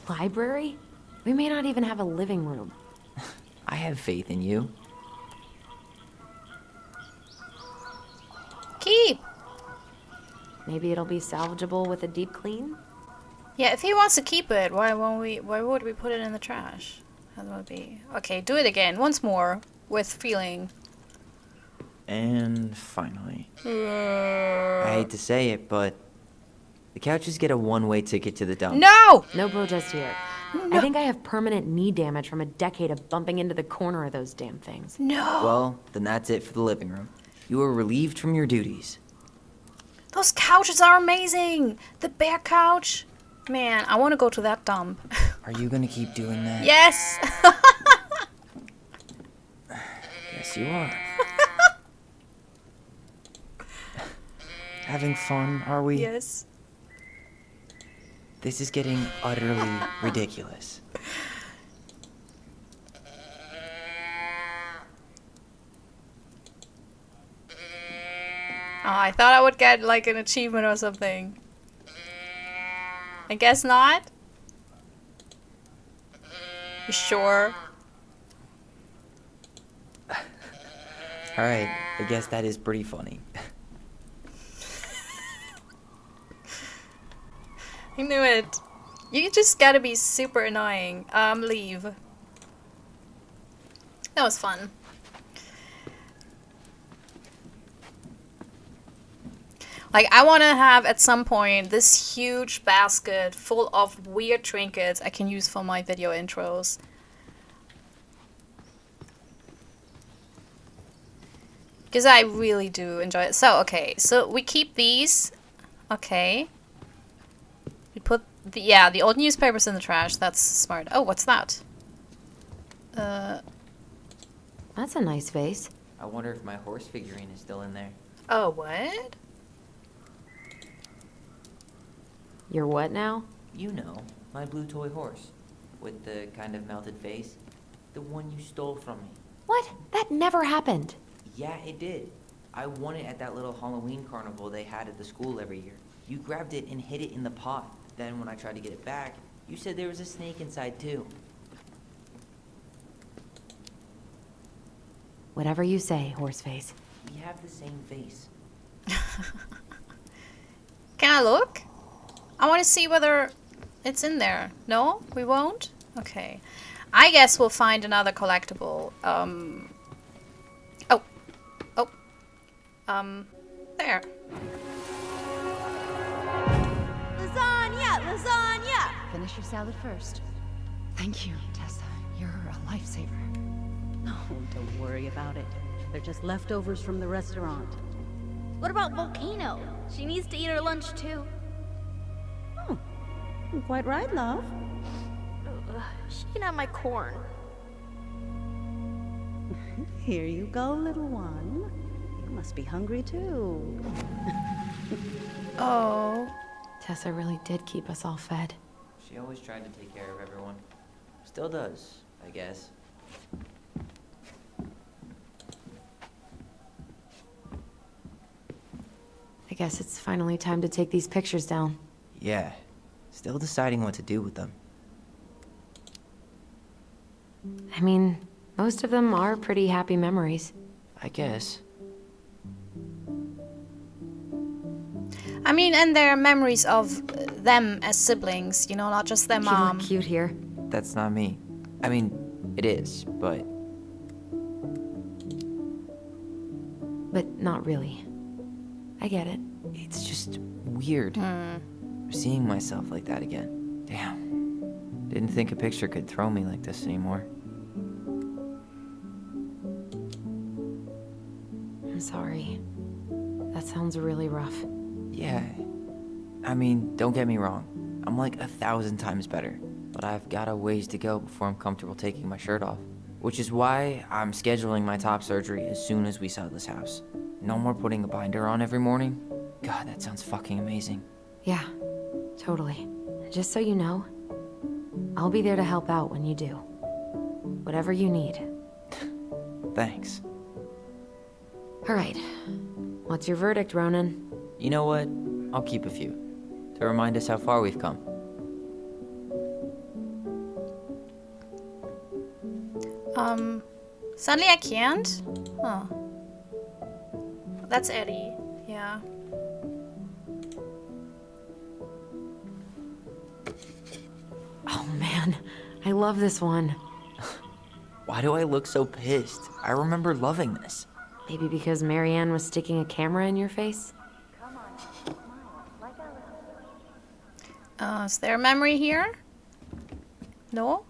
Library? We may not even have a living room. I have faith in you. Keep! Maybe it'll be salvageable with a deep clean? Yeah, if he wants to keep it, why would we put it in the trash? That would be... Okay, do it again, once more, with feeling. And finally. I hate to say it, but the couches get a one-way ticket to the dump. No! No protest here. No. I think I have permanent knee damage from a decade of bumping into the corner of those damn things. No! Well, then that's it for the living room. You are relieved from your duties. Those couches are amazing! The bear couch! Man, I want to go to that dump. Are you gonna keep doing that? Yes! Yes, you are. Having fun, are we? Yes. This is getting utterly ridiculous. Oh, I thought I would get like an achievement or something. I guess not. You sure? Alright, I guess that is pretty funny. I knew it. You just gotta be super annoying. Leave. That was fun. Like, I want to have, at some point, this huge basket full of weird trinkets I can use for my video intros. Because I really do enjoy it. So, okay. So, we keep these. Okay. We put, the old newspapers in the trash. That's smart. Oh, what's that? That's a nice vase. I wonder if my horse figurine is still in there. Oh, what? You're what now? You know, my blue toy horse. With the kind of melted face. The one you stole from me. What? That never happened. Yeah, it did. I won it at that little Halloween carnival they had at the school every year. You grabbed it and hid it in the pot. Then when I tried to get it back, you said there was a snake inside too. Whatever you say, Horseface. We have the same face. Can I look? I want to see whether it's in there. No? We won't? Okay. I guess we'll find another collectible. There. Lasagna! Lasagna! Finish your salad first. Thank you, Tessa. You're a lifesaver. No, don't worry about it. They're just leftovers from the restaurant. What about Volcano? She needs to eat her lunch too. Oh, you're quite right, love. She can have my corn. Here you go, little one. You must be hungry too. Oh. Tessa really did keep us all fed. She always tried to take care of everyone. Still does, I guess. I guess it's finally time to take these pictures down. Yeah. Still deciding what to do with them. I mean, most of them are pretty happy memories. I guess. I mean, and they're memories of them as siblings, you know, not just their You mom. look cute here. That's not me. I mean, it is, but But not really. I get it. it's just weird. Seeing myself like that again. Damn. Didn't think a picture could throw me like this anymore. I'm sorry. That sounds really rough. Yeah. I mean, don't get me wrong. I'm like 1,000 times better. But I've got a ways to go before I'm comfortable taking my shirt off. Which is why I'm scheduling my top surgery as soon as we sell this house. No more putting a binder on every morning. God, that sounds fucking amazing. Yeah, totally. Just so you know, I'll be there to help out when you do. Whatever you need. Thanks. All right. What's your verdict, Ronan? You know what? I'll keep a few. To remind us how far we've come. Suddenly I can't? Oh. That's Eddie. Yeah. Oh man, I love this one. Why do I look so pissed? I remember loving this. Maybe because Marianne was sticking a camera in your face? Is there a memory here? No?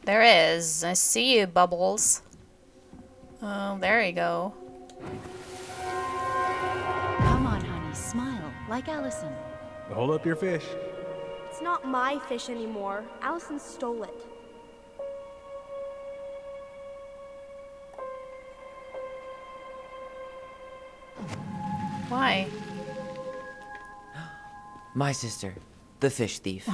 There is. I see you, Bubbles. Oh, there you go. Come on, honey, smile, like Allison. Hold up your fish. It's not my fish anymore. Allison stole it. Why? My sister, the fish thief.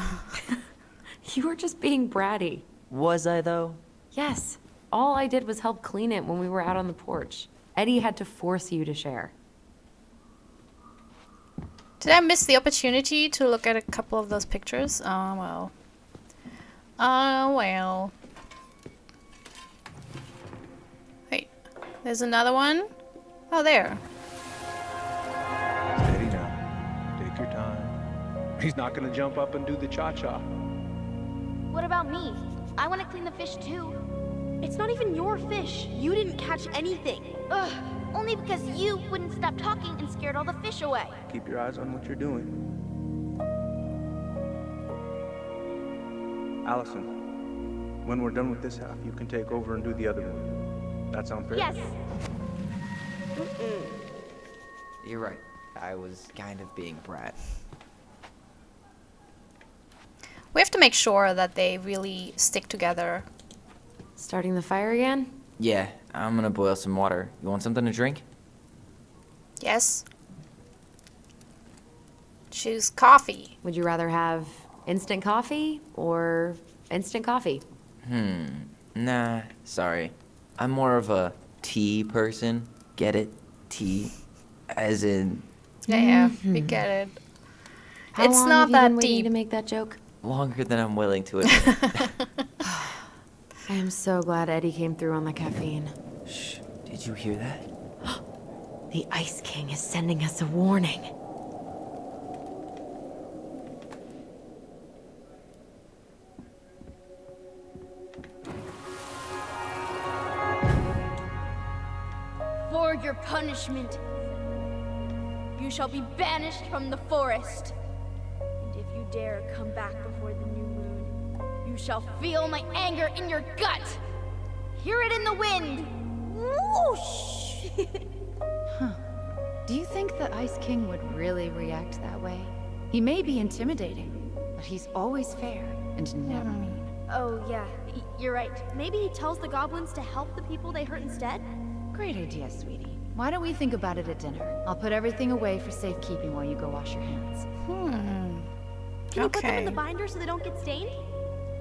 You were just being bratty. Was I, though? Yes. All I did was help clean it when we were out on the porch. Eddie had to force you to share. Did I miss the opportunity to look at a couple of those pictures? Oh, well. Oh, well. Wait. There's another one? Oh, there. Steady now. Take your time. He's not gonna jump up and do the cha-cha. What about me? I want to clean the fish too. It's not even your fish. You didn't catch anything. Ugh, only because you wouldn't stop talking and scared all the fish away. Keep your eyes on what you're doing. Allison, when we're done with this half, you can take over and do the other one. That sound fair? Yes. You're right. I was kind of being a brat. We have to make sure that they really stick together. Starting the fire again? Yeah, I'm gonna boil some water. You want something to drink? Yes? Choose coffee. Would you rather have instant coffee or instant coffee? Nah, sorry. I'm more of a tea person. Get it? Tea. As in, Yeah, we get it. How It's long not have you that been waiting deep. to make that joke? longer than I'm willing to admit. I am so glad Eddie came through on the caffeine. Shh, did you hear that? The Ice King is sending us a warning. your punishment. You shall be banished from the forest. And if you dare come back before the new moon, you shall feel my anger in your gut. Hear it in the wind. Whoosh! Do you think the Ice King would really react that way? He may be intimidating, but he's always fair and never mean. Oh, yeah, you're right. Maybe he tells the goblins to help the people they hurt instead? Great idea, sweetie. Why don't we think about it at dinner? I'll put everything away for safekeeping while you go wash your hands. Hmm. Can you put them in the Okay. binder so they don't get stained?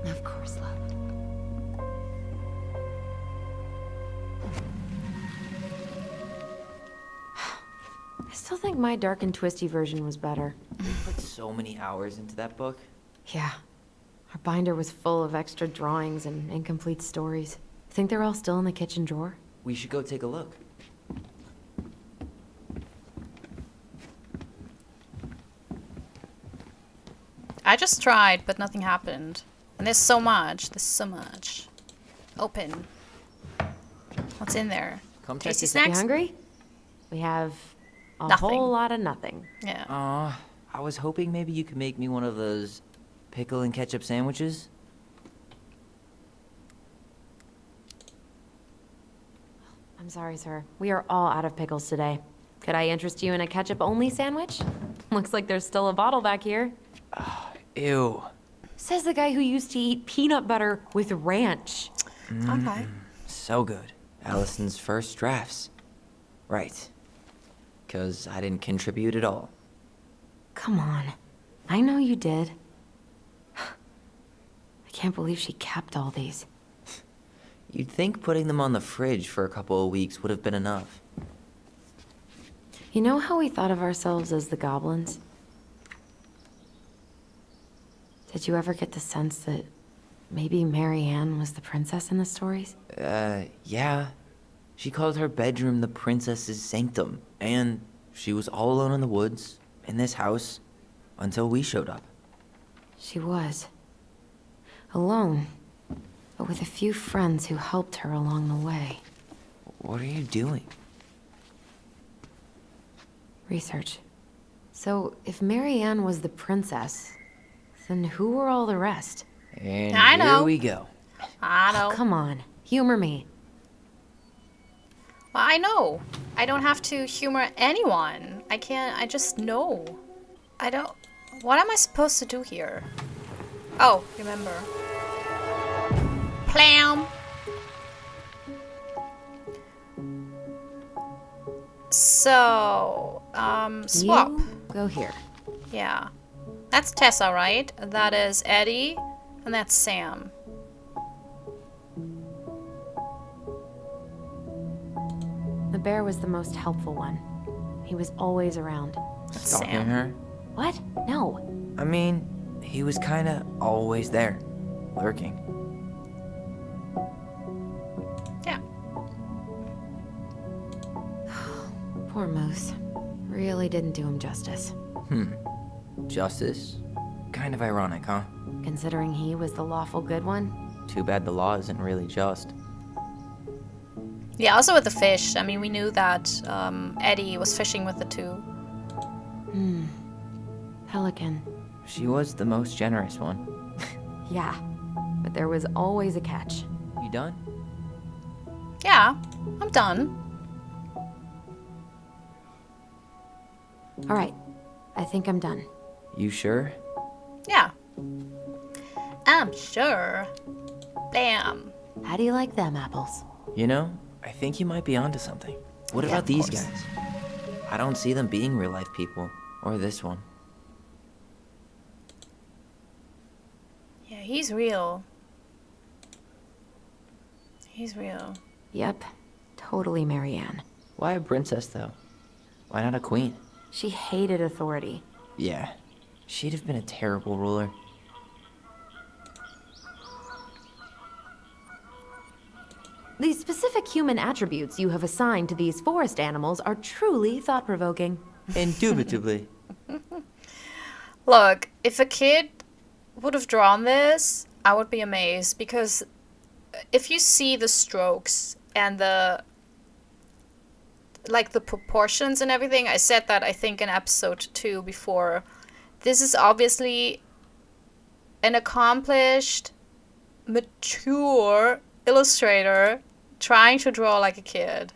Of course, love. I still think my dark and twisty version was better. Put so many hours into that book. Yeah. Our binder was full of extra drawings and incomplete stories. Think they're all still in the kitchen drawer? We should go take a look. I just tried, but nothing happened. And there's so much. There's so much. Open. What's in there? Come check Tasty this You snacks? hungry? We have a Nothing. whole lot of nothing. Yeah. I was hoping maybe you could make me one of those pickle and ketchup sandwiches. I'm sorry, sir. We are all out of pickles today. Could I interest you in a ketchup-only sandwich? Looks like there's still a bottle back here. Ew. Says the guy who used to eat peanut butter with ranch. Okay. So good. Allison's first drafts. Right. 'Cause I didn't contribute at all. Come on. I know you did. I can't believe she kept all these. You'd think putting them on the fridge for a couple of weeks would have been enough. You know how we thought of ourselves as the goblins? Did you ever get the sense that maybe Mary Ann was the princess in the stories? Yeah. She called her bedroom the princess's sanctum, and she was all alone in the woods, in this house, until we showed up. She was. Alone, but with a few friends who helped her along the way. What are you doing? Research. So, if Mary Ann was the princess, then who were all the rest? And I here know. we go. I know. Come on, humor me. Well, I know. I don't have to humor anyone. I can't. I just know. I don't. What am I supposed to do here? Oh, remember. Plam. So, swap. You go here. Yeah. That's Tessa, right? That is Eddie, and that's Sam. The bear was the most helpful one. He was always around. That's Stalking Sam. her? What? No. I mean, he was kinda always there. Lurking. Yeah. Poor Moose. Really didn't do him justice. Justice? Kind of ironic, huh? Considering he was the lawful good one. Too bad the law isn't really just. Yeah, also with the fish. I mean, we knew that Eddie was fishing with the two. Pelican. She was the most generous one. Yeah. But there was always a catch. You done? Yeah, I'm done. All right. I think I'm done. You sure? Yeah. I'm sure. Bam. How do you like them apples? You know, I think you might be onto something. What Yeah, about of these course. guys? I don't see them being real life people. Or this one. Yeah, he's real. He's real. Yep. Totally Mary Ann. Why a princess, though? Why not a queen? She hated authority. Yeah. She'd have been a terrible ruler. The specific human attributes you have assigned to these forest animals are truly thought-provoking. Indubitably. Look, if a kid would have drawn this, I would be amazed, because if you see the strokes and the like the proportions and everything. I said that I think in episode 2 before. This is obviously an accomplished, mature illustrator trying to draw like a kid.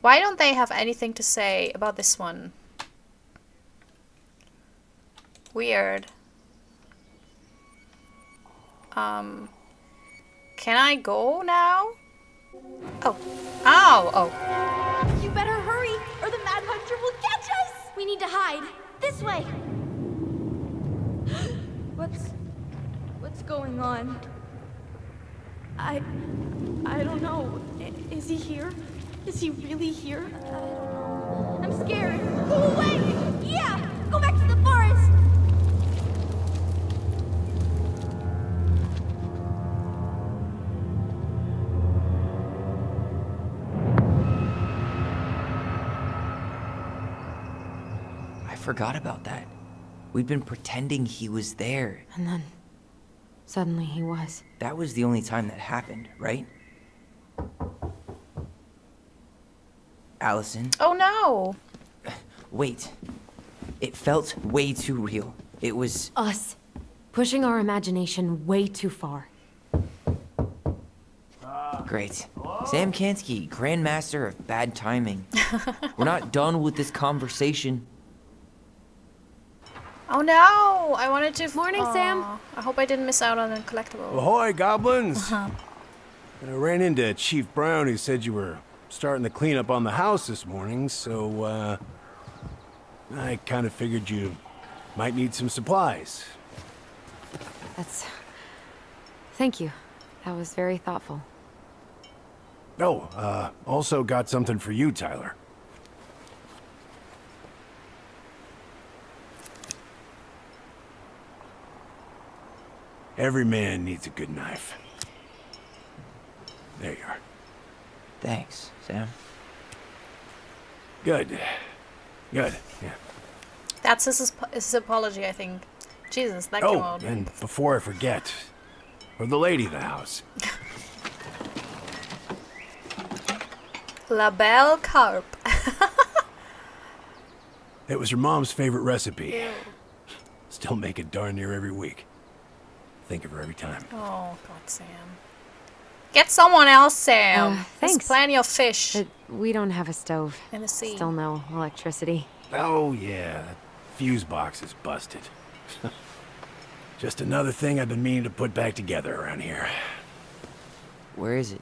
Why don't they have anything to say about this one? Weird. Can I go now? Oh. Ow! Oh. You better hurry, or the Mad Hunter will catch us! We need to hide. This way! What's going on? I don't know. Is he here? Is he really here? I'm scared. Go away! Yeah! Go back to the forest! I forgot about that. We'd been pretending he was there. And then, suddenly he was. That was the only time that happened, right? Allison? Oh no! Wait. It felt way too real. It was... Us. Pushing our imagination way too far. Great. Sam Kansky, Grandmaster of Bad Timing. We're not done with this conversation. Oh no! I wanted to... Morning, Sam. I hope I didn't miss out on a collectible. Ahoy, goblins! I ran into Chief Brown, who said you were starting to clean up on the house this morning, so, I kind of figured you might need some supplies. Thank you. That was very thoughtful. Oh, also got something for you, Tyler. Every man needs a good knife. There you are. Thanks, Sam. Good. Good, yeah. That's his apology, I think. Jesus, that came Oh, out. and before I forget, for the lady of the house. La Belle Carp. It was your mom's favorite recipe. Ew. Still make it darn near every week. Think of her every time. Oh, God, Sam. Get someone else, Sam. There's Thanks. plenty of fish But we don't have a stove. in the sea. Still no electricity. Oh, yeah, that fuse box is busted. Just another thing I've been meaning to put back together around here. Where is it?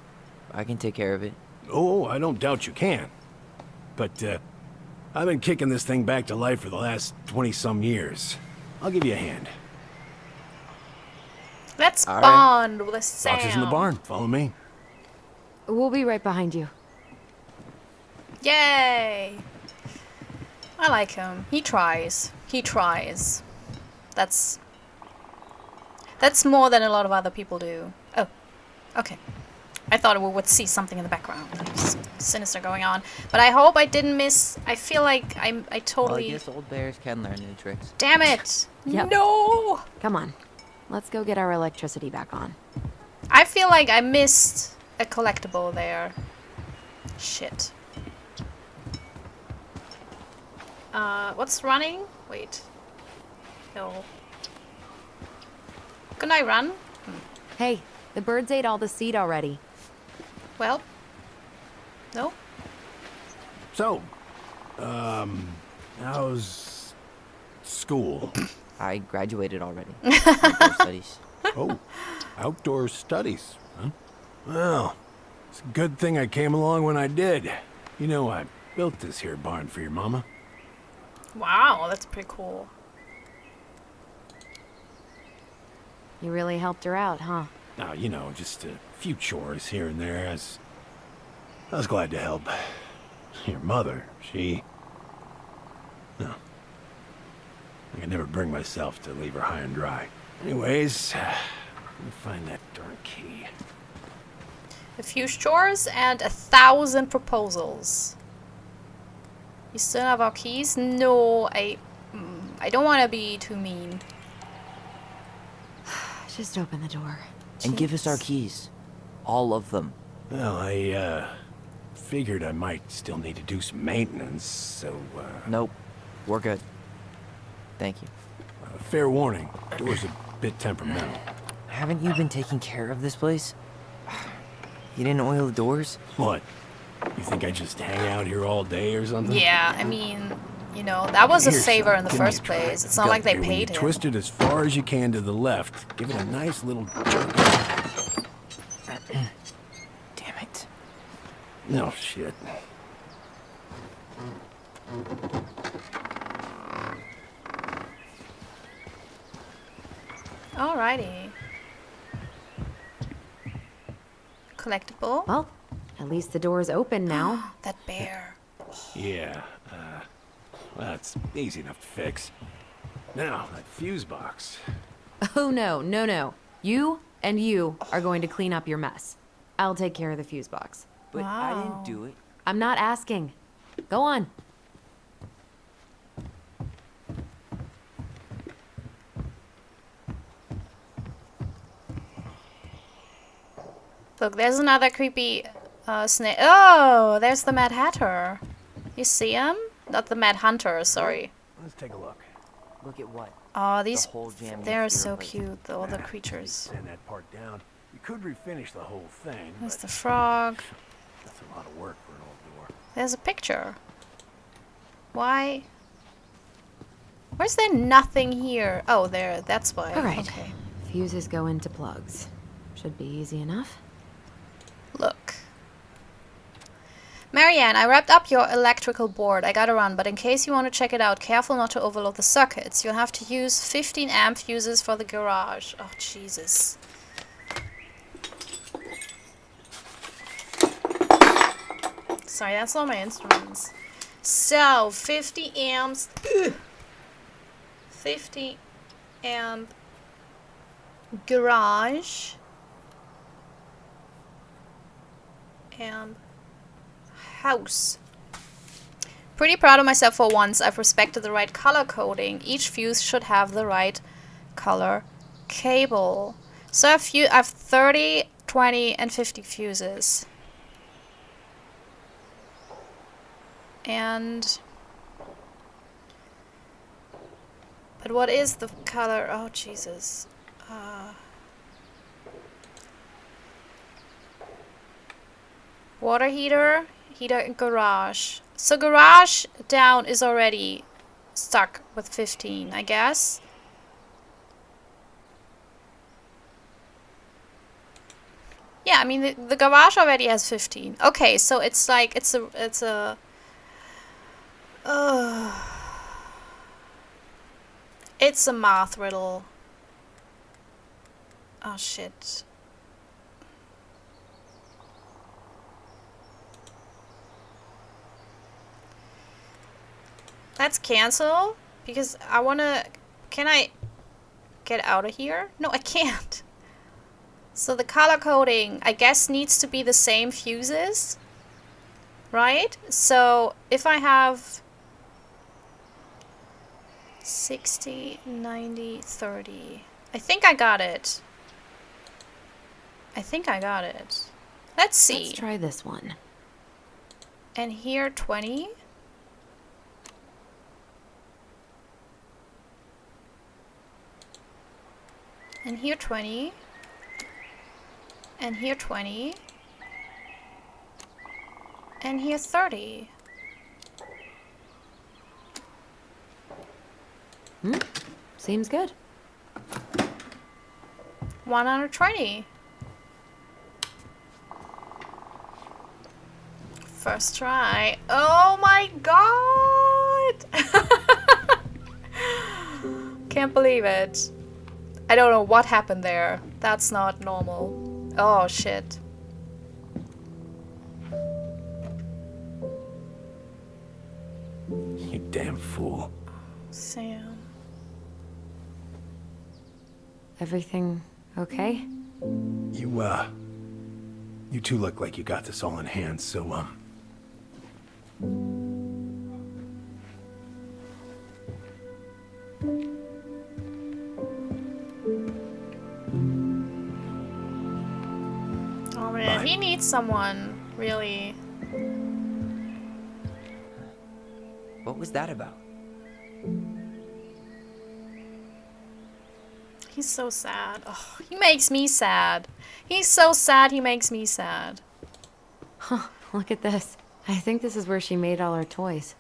I can take care of it. Oh, I don't doubt you can. But, I've been kicking this thing back to life for the last 20-some years. I'll give you a hand. Let's All right. bond with Sam. Boxes in the barn. Follow me. We'll be right behind you. Yay! I like him. He tries. He tries. That's more than a lot of other people do. Oh, okay. I thought we would see something in the background. There's sinister going on. But I hope I didn't miss... I feel like I Well, I totally... guess old bears can learn new tricks. Damn it! Yep. No! Come on. Let's go get our electricity back on. I feel like I missed a collectible there. Shit. What's running? Wait. No. Can I run? Hey, the birds ate all the seed already. Well. No? So, how's school? I graduated already. Outdoor studies. Oh, outdoor studies, huh? Well, it's a good thing I came along when I did. You know, I built this here barn for your mama. Wow, that's pretty cool. You really helped her out, huh? Now, you know, just a few chores here and there. I was glad to help. Your mother, no. I could never bring myself to leave her high and dry. Anyways, let me find that darn key. A few chores and 1,000 proposals. You still have our keys? No, I don't want to be too mean. Just open the door. And give us our keys. All of them. Well, I figured I might still need to do some maintenance, so, Nope. We're good. Thank you. fair warning, door's a bit temperamental. Haven't you been taking care of this place? You didn't oil the doors? What? You think I just hang out here all day or something? Yeah, I mean, you know, that was a Here, favor son, in the give me a first try. place. It's not like they Here, when you paid him. twist it as far as you can to the left. Give it a nice little jerk. Damn it. No shit. Alrighty. Collectible. Well, at least the door's open now. That bear. Yeah, that's easy enough to fix. Now, that fuse box. Oh, no, no, no. You and you are going to clean up your mess. I'll take care of the fuse box. But I didn't do it. I'm not asking. Go on. Look, there's another creepy snake. Oh, there's the Mad Hatter. You see him? Not the Mad Hunter, sorry. Let's take a look. Look at what? Oh, these, whole jam they're needs to be so replaced. cute, all the Nah, creatures. Send that part down. You could refinish the whole thing, There's but the frog. that's a lot of work for an old door. There's a picture. Why? Where's there nothing here? Oh, there, that's why. All right. Okay. Fuses go into plugs. Should be easy enough. Look. Marianne, I wrapped up your electrical board. I gotta run, but in case you want to check it out, careful not to overload the sockets. You'll have to use 15 amp fuses for the garage. Oh, Jesus. Sorry, that's all my instruments. So, 50 amps. 50 amp garage. And house. Pretty proud of myself for once. I've respected the right color coding. Each fuse should have the right color cable. So I've 30, 20, and 50 fuses. And but what is the color? Oh, Jesus. Water heater, heater in garage. So garage down is already stuck with 15, I guess. Yeah, I mean the garage already has 15. Okay, so it's like it's a math riddle. Oh shit. Let's cancel because I wanna. Can I get out of here? No, I can't. So the color coding, I guess, needs to be the same fuses, right? So if I have 60, 90, 30, I think I got it. I think I got it. Let's see. Let's try this one. And here 20. And here 20. And here 20. And here 30. Seems good. 120. First try. Oh my god! Can't believe it. I don't know what happened there. That's not normal. Oh shit. You damn fool. Sam. Everything okay? You two look like you got this all in hand, so, Oh man, he needs someone really What was that about? He's so sad. Oh, he makes me sad. He's so sad, he makes me sad. Huh, look at this. I think this is where she made all her toys.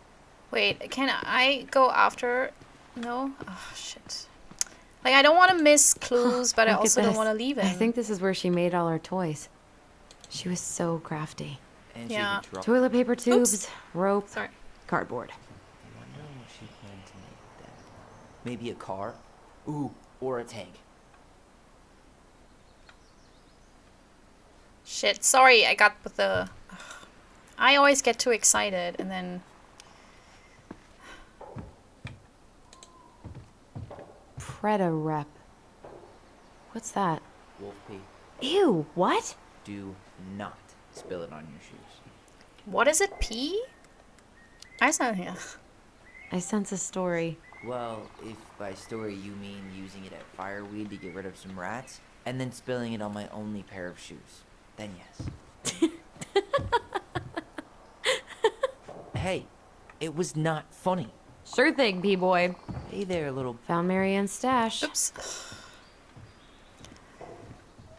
Wait, can I go after? No? Oh, shit. Like, I don't want to miss clues, but I Look at also don't this. want to leave him. I think this is where she made all her toys. She was so crafty. And Yeah. she could draw. Toilet paper tubes, Oops. rope, Sorry. cardboard. I wonder what she planned to make with that. Maybe a car? Ooh, or a tank. Shit, sorry, I got with the... I always get too excited, and then... Preda rep. What's that? Wolf pee. Ew, what? Do not spill it on your shoes. What is it, pee? I said, yeah. I sense a story. Well, if by story you mean using it at fireweed to get rid of some rats, and then spilling it on my only pair of shoes, then yes. Hey, it was not funny. Sure thing, P-boy. Hey there, little... Found Marianne's stash. Oops.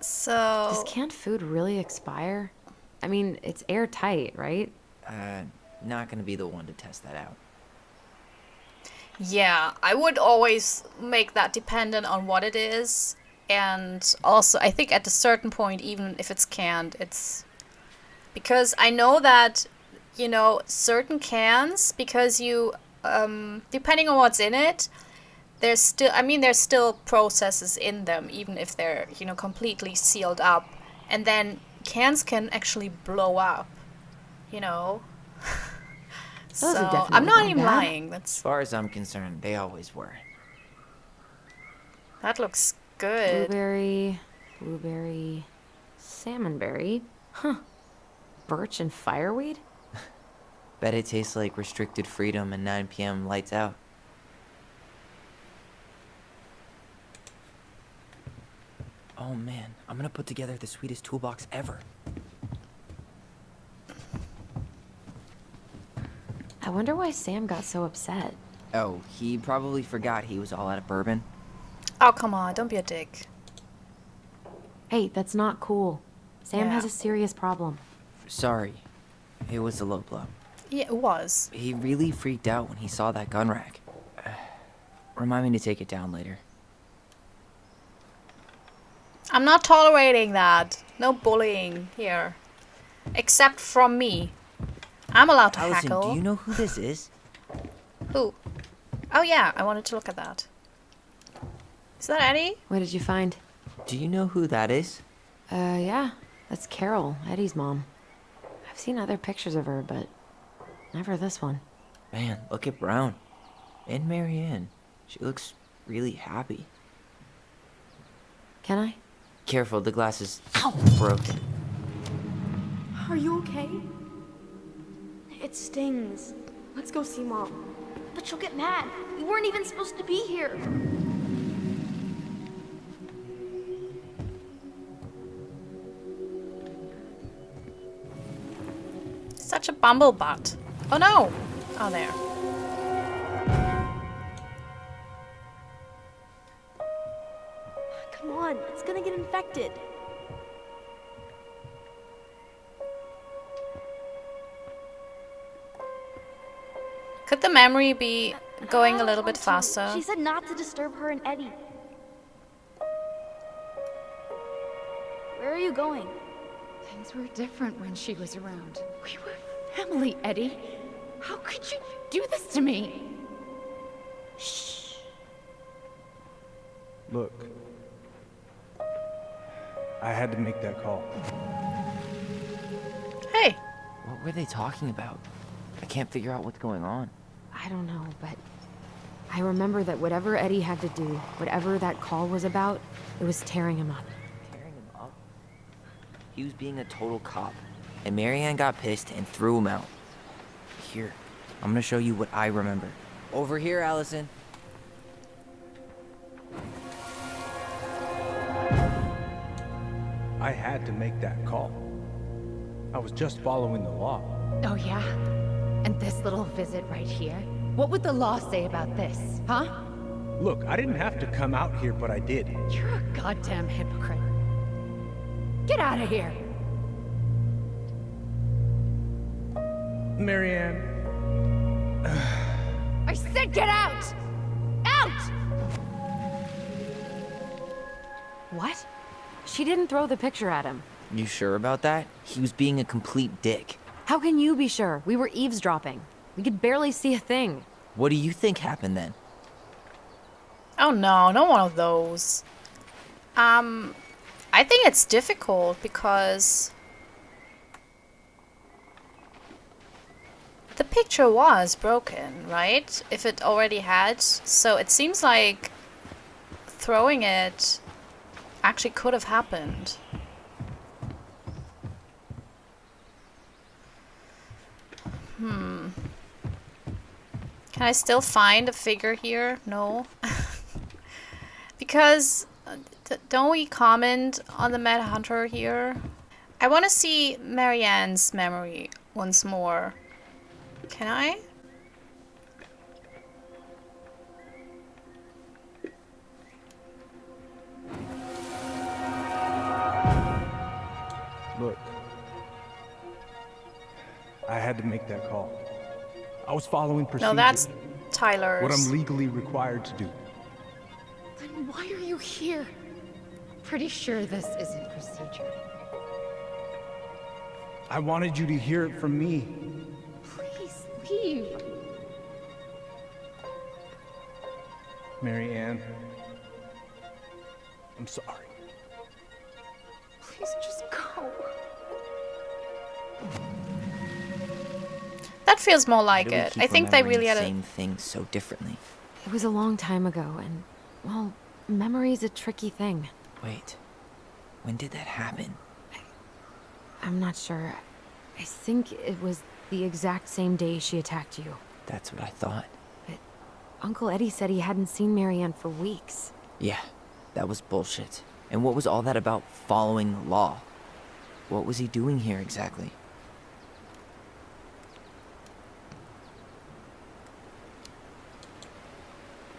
So... Does canned food really expire? I mean, it's airtight, right? Not gonna be the one to test that out. Yeah, I would always make that dependent on what it is. And also, I think at a certain point, even if it's canned, it's... Because I know that, you know, certain cans, because you... depending on what's in it, there's still processes in them, even if they're, you know, completely sealed up. And then cans can actually blow up, you know? Those So, are definitely I'm not gone even bad. lying. As far as I'm concerned, they always were. That looks good. Blueberry, salmonberry. Huh. Birch and fireweed? Bet it tastes like restricted freedom and 9 p.m. lights out. Oh man, I'm gonna put together the sweetest toolbox ever. I wonder why Sam got so upset. Oh, he probably forgot he was all out of bourbon. Oh, come on, don't be a dick. Hey, that's not cool. Sam Yeah. has a serious problem. Sorry, it was a low blow. Yeah, it was. He really freaked out when he saw that gun rack. Remind me to take it down later. I'm not tolerating that. No bullying here. Except from me. I'm allowed to Allison, heckle. do you know who this is? Who? Oh yeah, I wanted to look at that. Is that Eddie? What did you find? Do you know who that is? Yeah. That's Carol, Eddie's mom. I've seen other pictures of her, but never this one. Man, look at Brown. And Marianne. She looks really happy. Can I? Careful, the glass is broken. Are you okay? It stings. Let's go see Mom. But she'll get mad. We weren't even supposed to be here. Such a bumblebutt. Oh no! Oh, there. Come on, it's gonna get infected. Could the memory be going a little bit faster? She said not to disturb her and Eddie. Where are you going? Things were different when she was around. We were family, Eddie. How could you do this to me? Shh. Look. I had to make that call. Hey! What were they talking about? I can't figure out what's going on. I don't know, but I remember that whatever Eddie had to do, whatever that call was about, it was tearing him up. Tearing him up? He was being a total cop, and Marianne got pissed and threw him out. Here, I'm gonna show you what I remember. Over here, Allison. I had to make that call. I was just following the law. Oh, yeah? And this little visit right here? What would the law say about this, huh? Look, I didn't have to come out here, but I did. You're a goddamn hypocrite. Get out of here! Marianne. I said get out! Out! What? She didn't throw the picture at him. You sure about that? He was being a complete dick. How can you be sure? We were eavesdropping. We could barely see a thing. What do you think happened then? Oh no, not one of those. I think it's difficult because the picture was broken, right? If it already had. So it seems like throwing it actually could have happened. Can I still find a figure here? No. Because don't we comment on the Mad Hunter here? I want to see Marianne's memory once more. Can I? Look. I had to make that call. I was following procedure. No, that's Tyler's. What I'm legally required to do. Then why are you here? Pretty sure this isn't procedure. I wanted you to hear it from me. Please leave. Marianne. I'm sorry. Please just go. That feels more like Why do we it. keep I think they remembering really had the a... same thing so differently. It was a long time ago, and, well, memory's a tricky thing. Wait, when did that happen? I'm not sure. I think it was the exact same day she attacked you. That's what I thought. But Uncle Eddie said he hadn't seen Marianne for weeks. Yeah, that was bullshit. And what was all that about following law? What was he doing here exactly?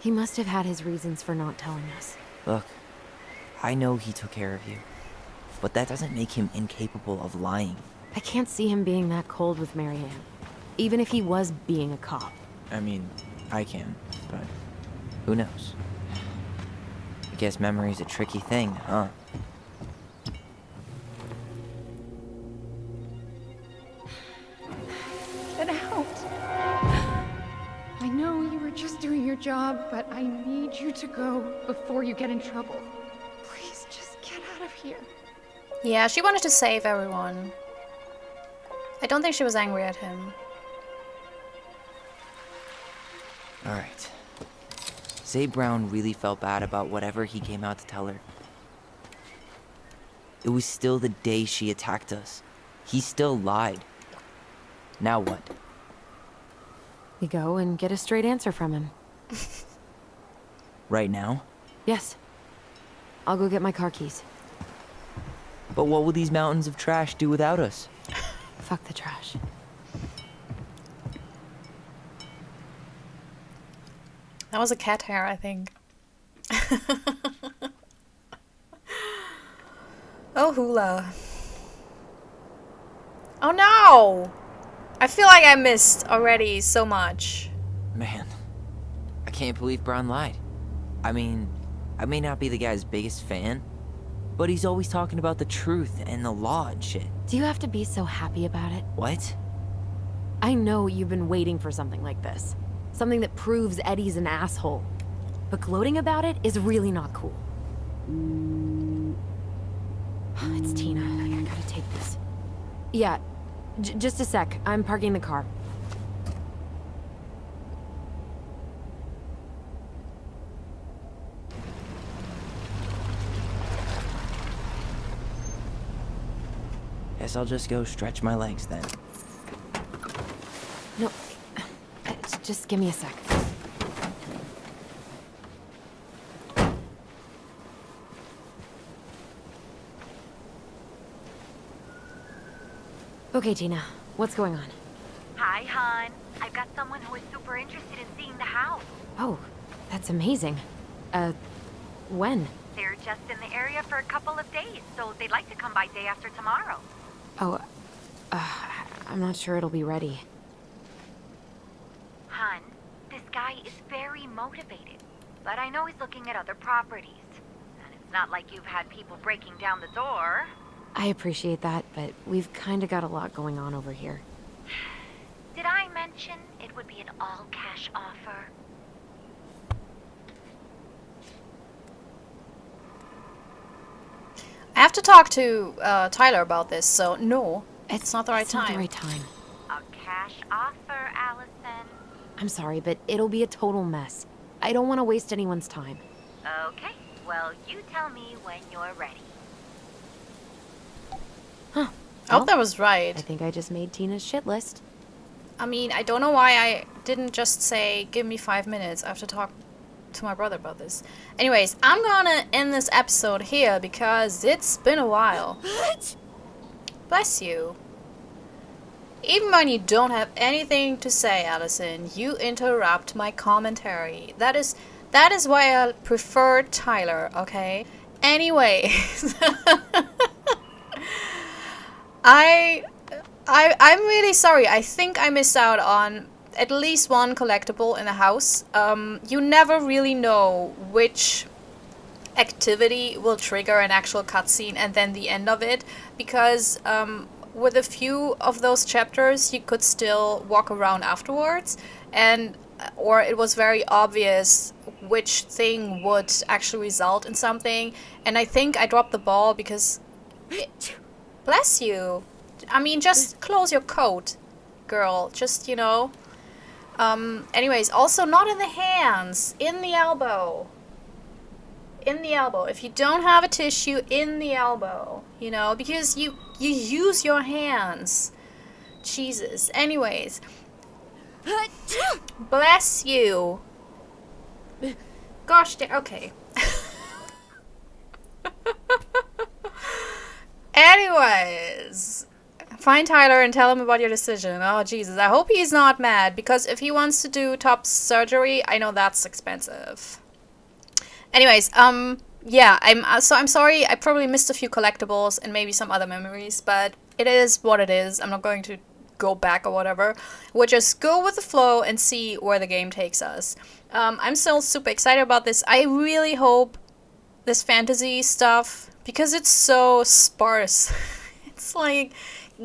He must have had his reasons for not telling us. Look, I know he took care of you, but that doesn't make him incapable of lying. I can't see him being that cold with Marianne, even if he was being a cop. I mean, I can, but who knows? I guess memory's a tricky thing, huh? Get out. I know you were just doing your job, but I need you to go before you get in trouble. Please just get out of here. Yeah, she wanted to save everyone. I don't think she was angry at him. Alright. Say Brown really felt bad about whatever he came out to tell her. It was still the day she attacked us. He still lied. Now what? We go and get a straight answer from him. Right now? Yes. I'll go get my car keys. But what will these mountains of trash do without us? Fuck the trash. That was a cat hair, I think. Oh, Hula. Oh no! I feel like I missed already so much. Man, I can't believe Brown lied. I mean, I may not be the guy's biggest fan, but he's always talking about the truth and the law and shit. Do you have to be so happy about it? What? I know you've been waiting for something like this. Something that proves Eddie's an asshole. But gloating about it is really not cool. It's Tina. I gotta take this. Yeah, just a sec. I'm parking the car. Guess I'll just go stretch my legs then. No, just give me a sec. Okay, Tina, what's going on? Hi, hon. I've got someone who is super interested in seeing the house. Oh, that's amazing. When? They're just in the area for a couple of days, so they'd like to come by day after tomorrow. Oh, I'm not sure it'll be ready. Hun, this guy is very motivated, but I know he's looking at other properties. And it's not like you've had people breaking down the door. I appreciate that, but we've kinda got a lot going on over here. Did I mention it would be an all-cash offer? I have to talk to Tyler about this, so no, it's not the right time. Not the right time. A cash offer, Allison. I'm sorry, but it'll be a total mess. I don't want to waste anyone's time. Okay, well, you tell me when you're ready. Huh. Oh, that was right. I think I just made Tina's shit list. I mean, I don't know why I didn't just say, give me 5 minutes. I have to talk to my brother about this. Anyways, I'm gonna end this episode here because it's been a while. Bless you. Even when you don't have anything to say, Allison, you interrupt my commentary. That is why I prefer Tyler, okay? Anyways. I'm really sorry. I think I missed out on at least one collectible in the house. You never really know which activity will trigger an actual cutscene and then the end of it, because with a few of those chapters you could still walk around afterwards, or it was very obvious which thing would actually result in something, and I think I dropped the ball because bless you. I mean, just close your coat, girl. Just, you know. Anyways, also not in the hands, in the elbow. In the elbow. If you don't have a tissue, in the elbow. You know, because you use your hands. Jesus. Anyways. Bless you. Gosh, okay. Anyways. Find Tyler and tell him about your decision. Oh, Jesus. I hope he's not mad, because if he wants to do top surgery, I know that's expensive. Anyways, yeah, I'm sorry. I probably missed a few collectibles and maybe some other memories, but it is what it is. I'm not going to go back or whatever. We'll just go with the flow and see where the game takes us. I'm still super excited about this. I really hope this fantasy stuff, because it's so sparse. It's like,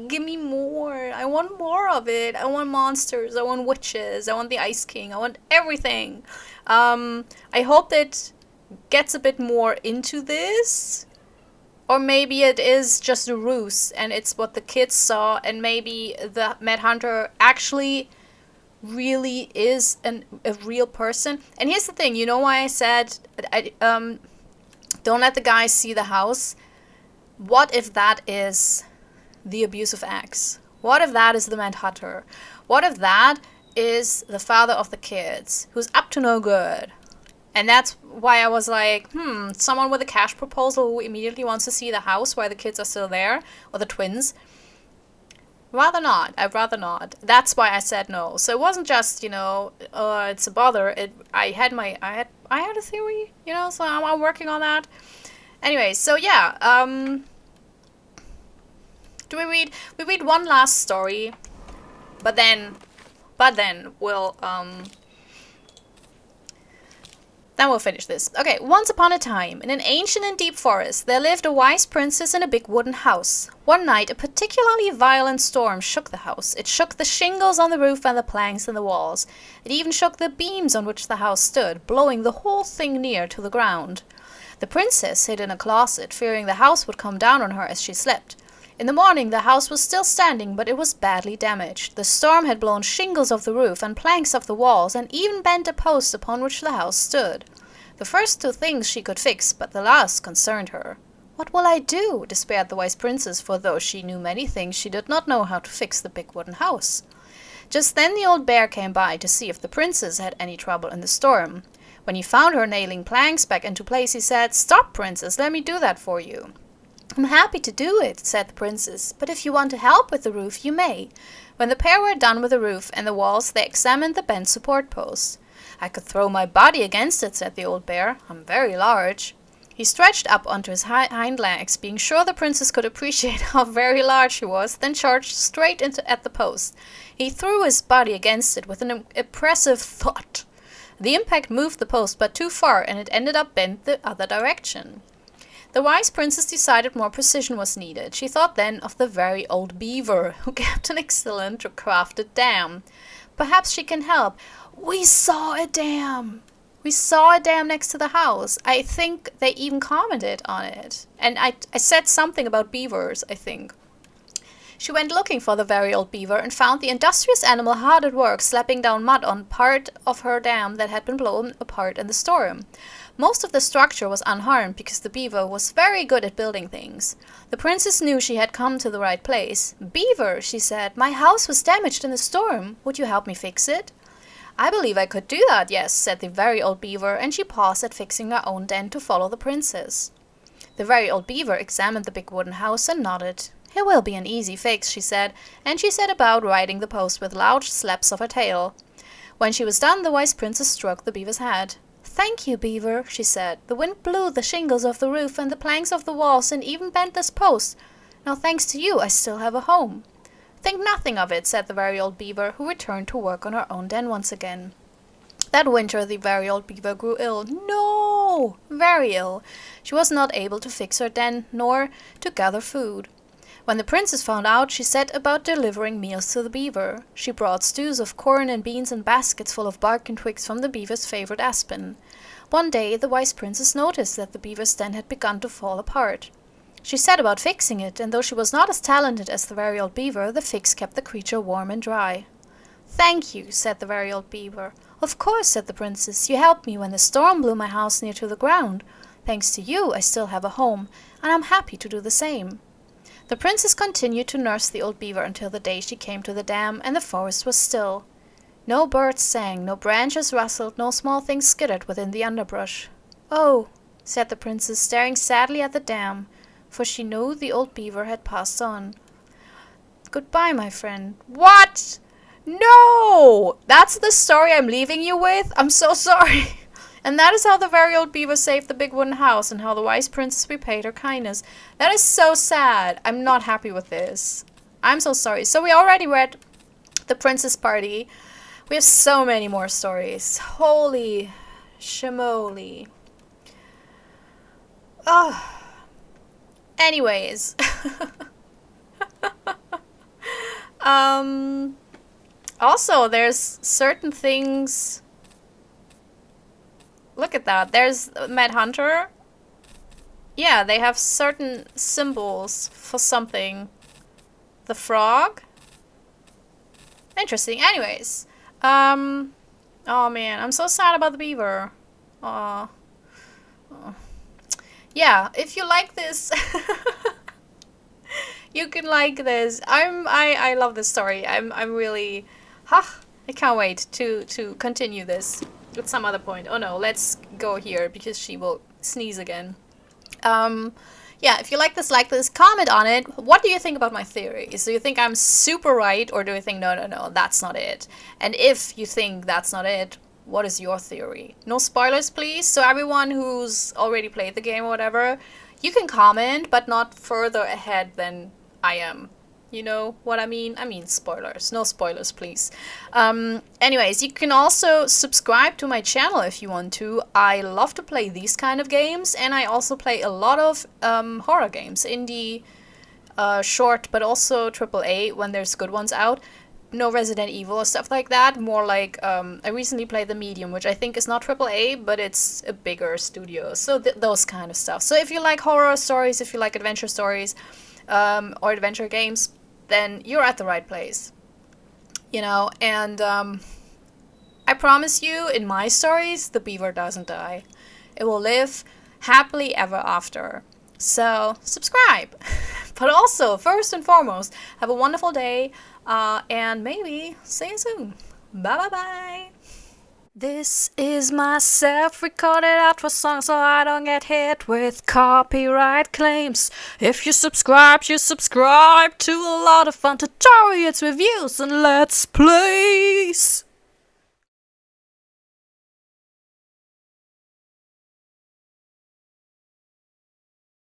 give me more. I want more of it. I want monsters. I want witches. I want the Ice King. I want everything. I hope that gets a bit more into this. Or maybe it is just a ruse and it's what the kids saw, and maybe the Mad Hunter actually really is a real person. And here's the thing. You know why I said don't let the guys see the house? What if that is the abusive ex? What if that is the Mad Hunter? What if that is the father of the kids, who's up to no good? And that's why I was like, someone with a cash proposal who immediately wants to see the house while the kids are still there, or the twins. Rather not. I'd rather not. That's why I said no. So it wasn't just, you know, it's a bother. I had a theory, you know, so I'm working on that. Anyway, so yeah, do we read one last story, but then we'll finish this. Okay, once upon a time, in an ancient and deep forest, there lived a wise princess in a big wooden house. One night, a particularly violent storm shook the house. It shook the shingles on the roof and the planks in the walls. It even shook the beams on which the house stood, blowing the whole thing near to the ground. The princess hid in a closet, fearing the house would come down on her as she slept. In the morning, the house was still standing, but it was badly damaged. The storm had blown shingles off the roof and planks off the walls, and even bent a post upon which the house stood. The first two things she could fix, but the last concerned her. "What will I do?" despaired the wise princess, for though she knew many things, she did not know how to fix the big wooden house. Just then the old bear came by to see if the princess had any trouble in the storm. When he found her nailing planks back into place, he said, "Stop, princess, let me do that for you." I'm happy to do it, said the princess, but if you want to help with the roof, you may. When the pair were done with the roof and the walls, they examined the bent support posts. I could throw my body against it, said the old bear. I'm very large. He stretched up onto his hind legs, being sure the princess could appreciate how very large he was, then charged straight at the post. He threw his body against it with an impressive thud. The impact moved the post but too far, and it ended up bent the other direction. The wise princess decided more precision was needed. She thought then of the very old beaver, who kept an excellent crafted dam. Perhaps she can help. We saw a dam! We saw a dam next to the house. I think they even commented on it. And I said something about beavers, I think. She went looking for the very old beaver and found the industrious animal hard at work slapping down mud on part of her dam that had been blown apart in the storm. Most of the structure was unharmed because the beaver was very good at building things. The princess knew she had come to the right place. Beaver, she said, my house was damaged in the storm. Would you help me fix it? I believe I could do that, yes, said the very old beaver, and she paused at fixing her own den to follow the princess. The very old beaver examined the big wooden house and nodded. It will be an easy fix, she said, and she set about riding the post with loud slaps of her tail. When she was done, the wise princess stroked the beaver's head. Thank you, Beaver, she said. The wind blew the shingles off the roof and the planks of the walls and even bent this post. Now, thanks to you, I still have a home. Think nothing of it, said the very old beaver, who returned to work on her own den once again. That winter, the very old beaver grew ill. No! Very ill. She was not able to fix her den, nor to gather food. When the princess found out, she set about delivering meals to the beaver. She brought stews of corn and beans and baskets full of bark and twigs from the beaver's favorite aspen. One day, the wise princess noticed that the beaver's den had begun to fall apart. She set about fixing it, and though she was not as talented as the very old beaver, the fix kept the creature warm and dry. Thank you, said the very old beaver. Of course, said the princess. You helped me when the storm blew my house near to the ground. Thanks to you, I still have a home, and I'm happy to do the same. The princess continued to nurse the old beaver until the day she came to the dam, and the forest was still. No birds sang, no branches rustled, no small things skittered within the underbrush. Oh, said the princess, staring sadly at the dam, for she knew the old beaver had passed on. Goodbye, my friend. What? No! That's the story I'm leaving you with? I'm so sorry. And that is how the very old beaver saved the big wooden house and how the wise princess repaid her kindness. That is so sad. I'm not happy with this. I'm so sorry. So we already read The Princess Party. We have so many more stories. Holy shimoly. Oh. Anyways. Also, there's certain things... Look at that. There's Mad Hunter. Yeah, they have certain symbols for something. The frog. Interesting. Anyways. Oh man, I'm so sad about the beaver. Oh. Yeah, if you like this, you can like this. I love this story. I'm really, I can't wait to continue this at some other point. Oh no, let's go here because she will sneeze again. Yeah, if you like this, comment on it. What do you think about my theories? Do you think I'm super right, or do you think no, that's not it? And if you think that's not it, what is your theory? No spoilers, please. So everyone who's already played the game or whatever, you can comment, but not further ahead than I am. You know what I mean? I mean spoilers. No spoilers, please. Anyways, you can also subscribe to my channel if you want to. I love to play these kind of games, and I also play a lot of horror games. Indie, short, but also AAA when there's good ones out. No Resident Evil or stuff like that. More like, I recently played The Medium, which I think is not AAA, but it's a bigger studio. So those kind of stuff. So if you like horror stories, if you like adventure stories, or adventure games, then you're at the right place. You know, and I promise you, in my stories, the beaver doesn't die. It will live happily ever after. So, subscribe! But also, first and foremost, have a wonderful day, and maybe see you soon. Bye bye bye! This is my self-recorded outro song so I don't get hit with copyright claims. If you subscribe to a lot of fun tutorials, reviews, and let's plays.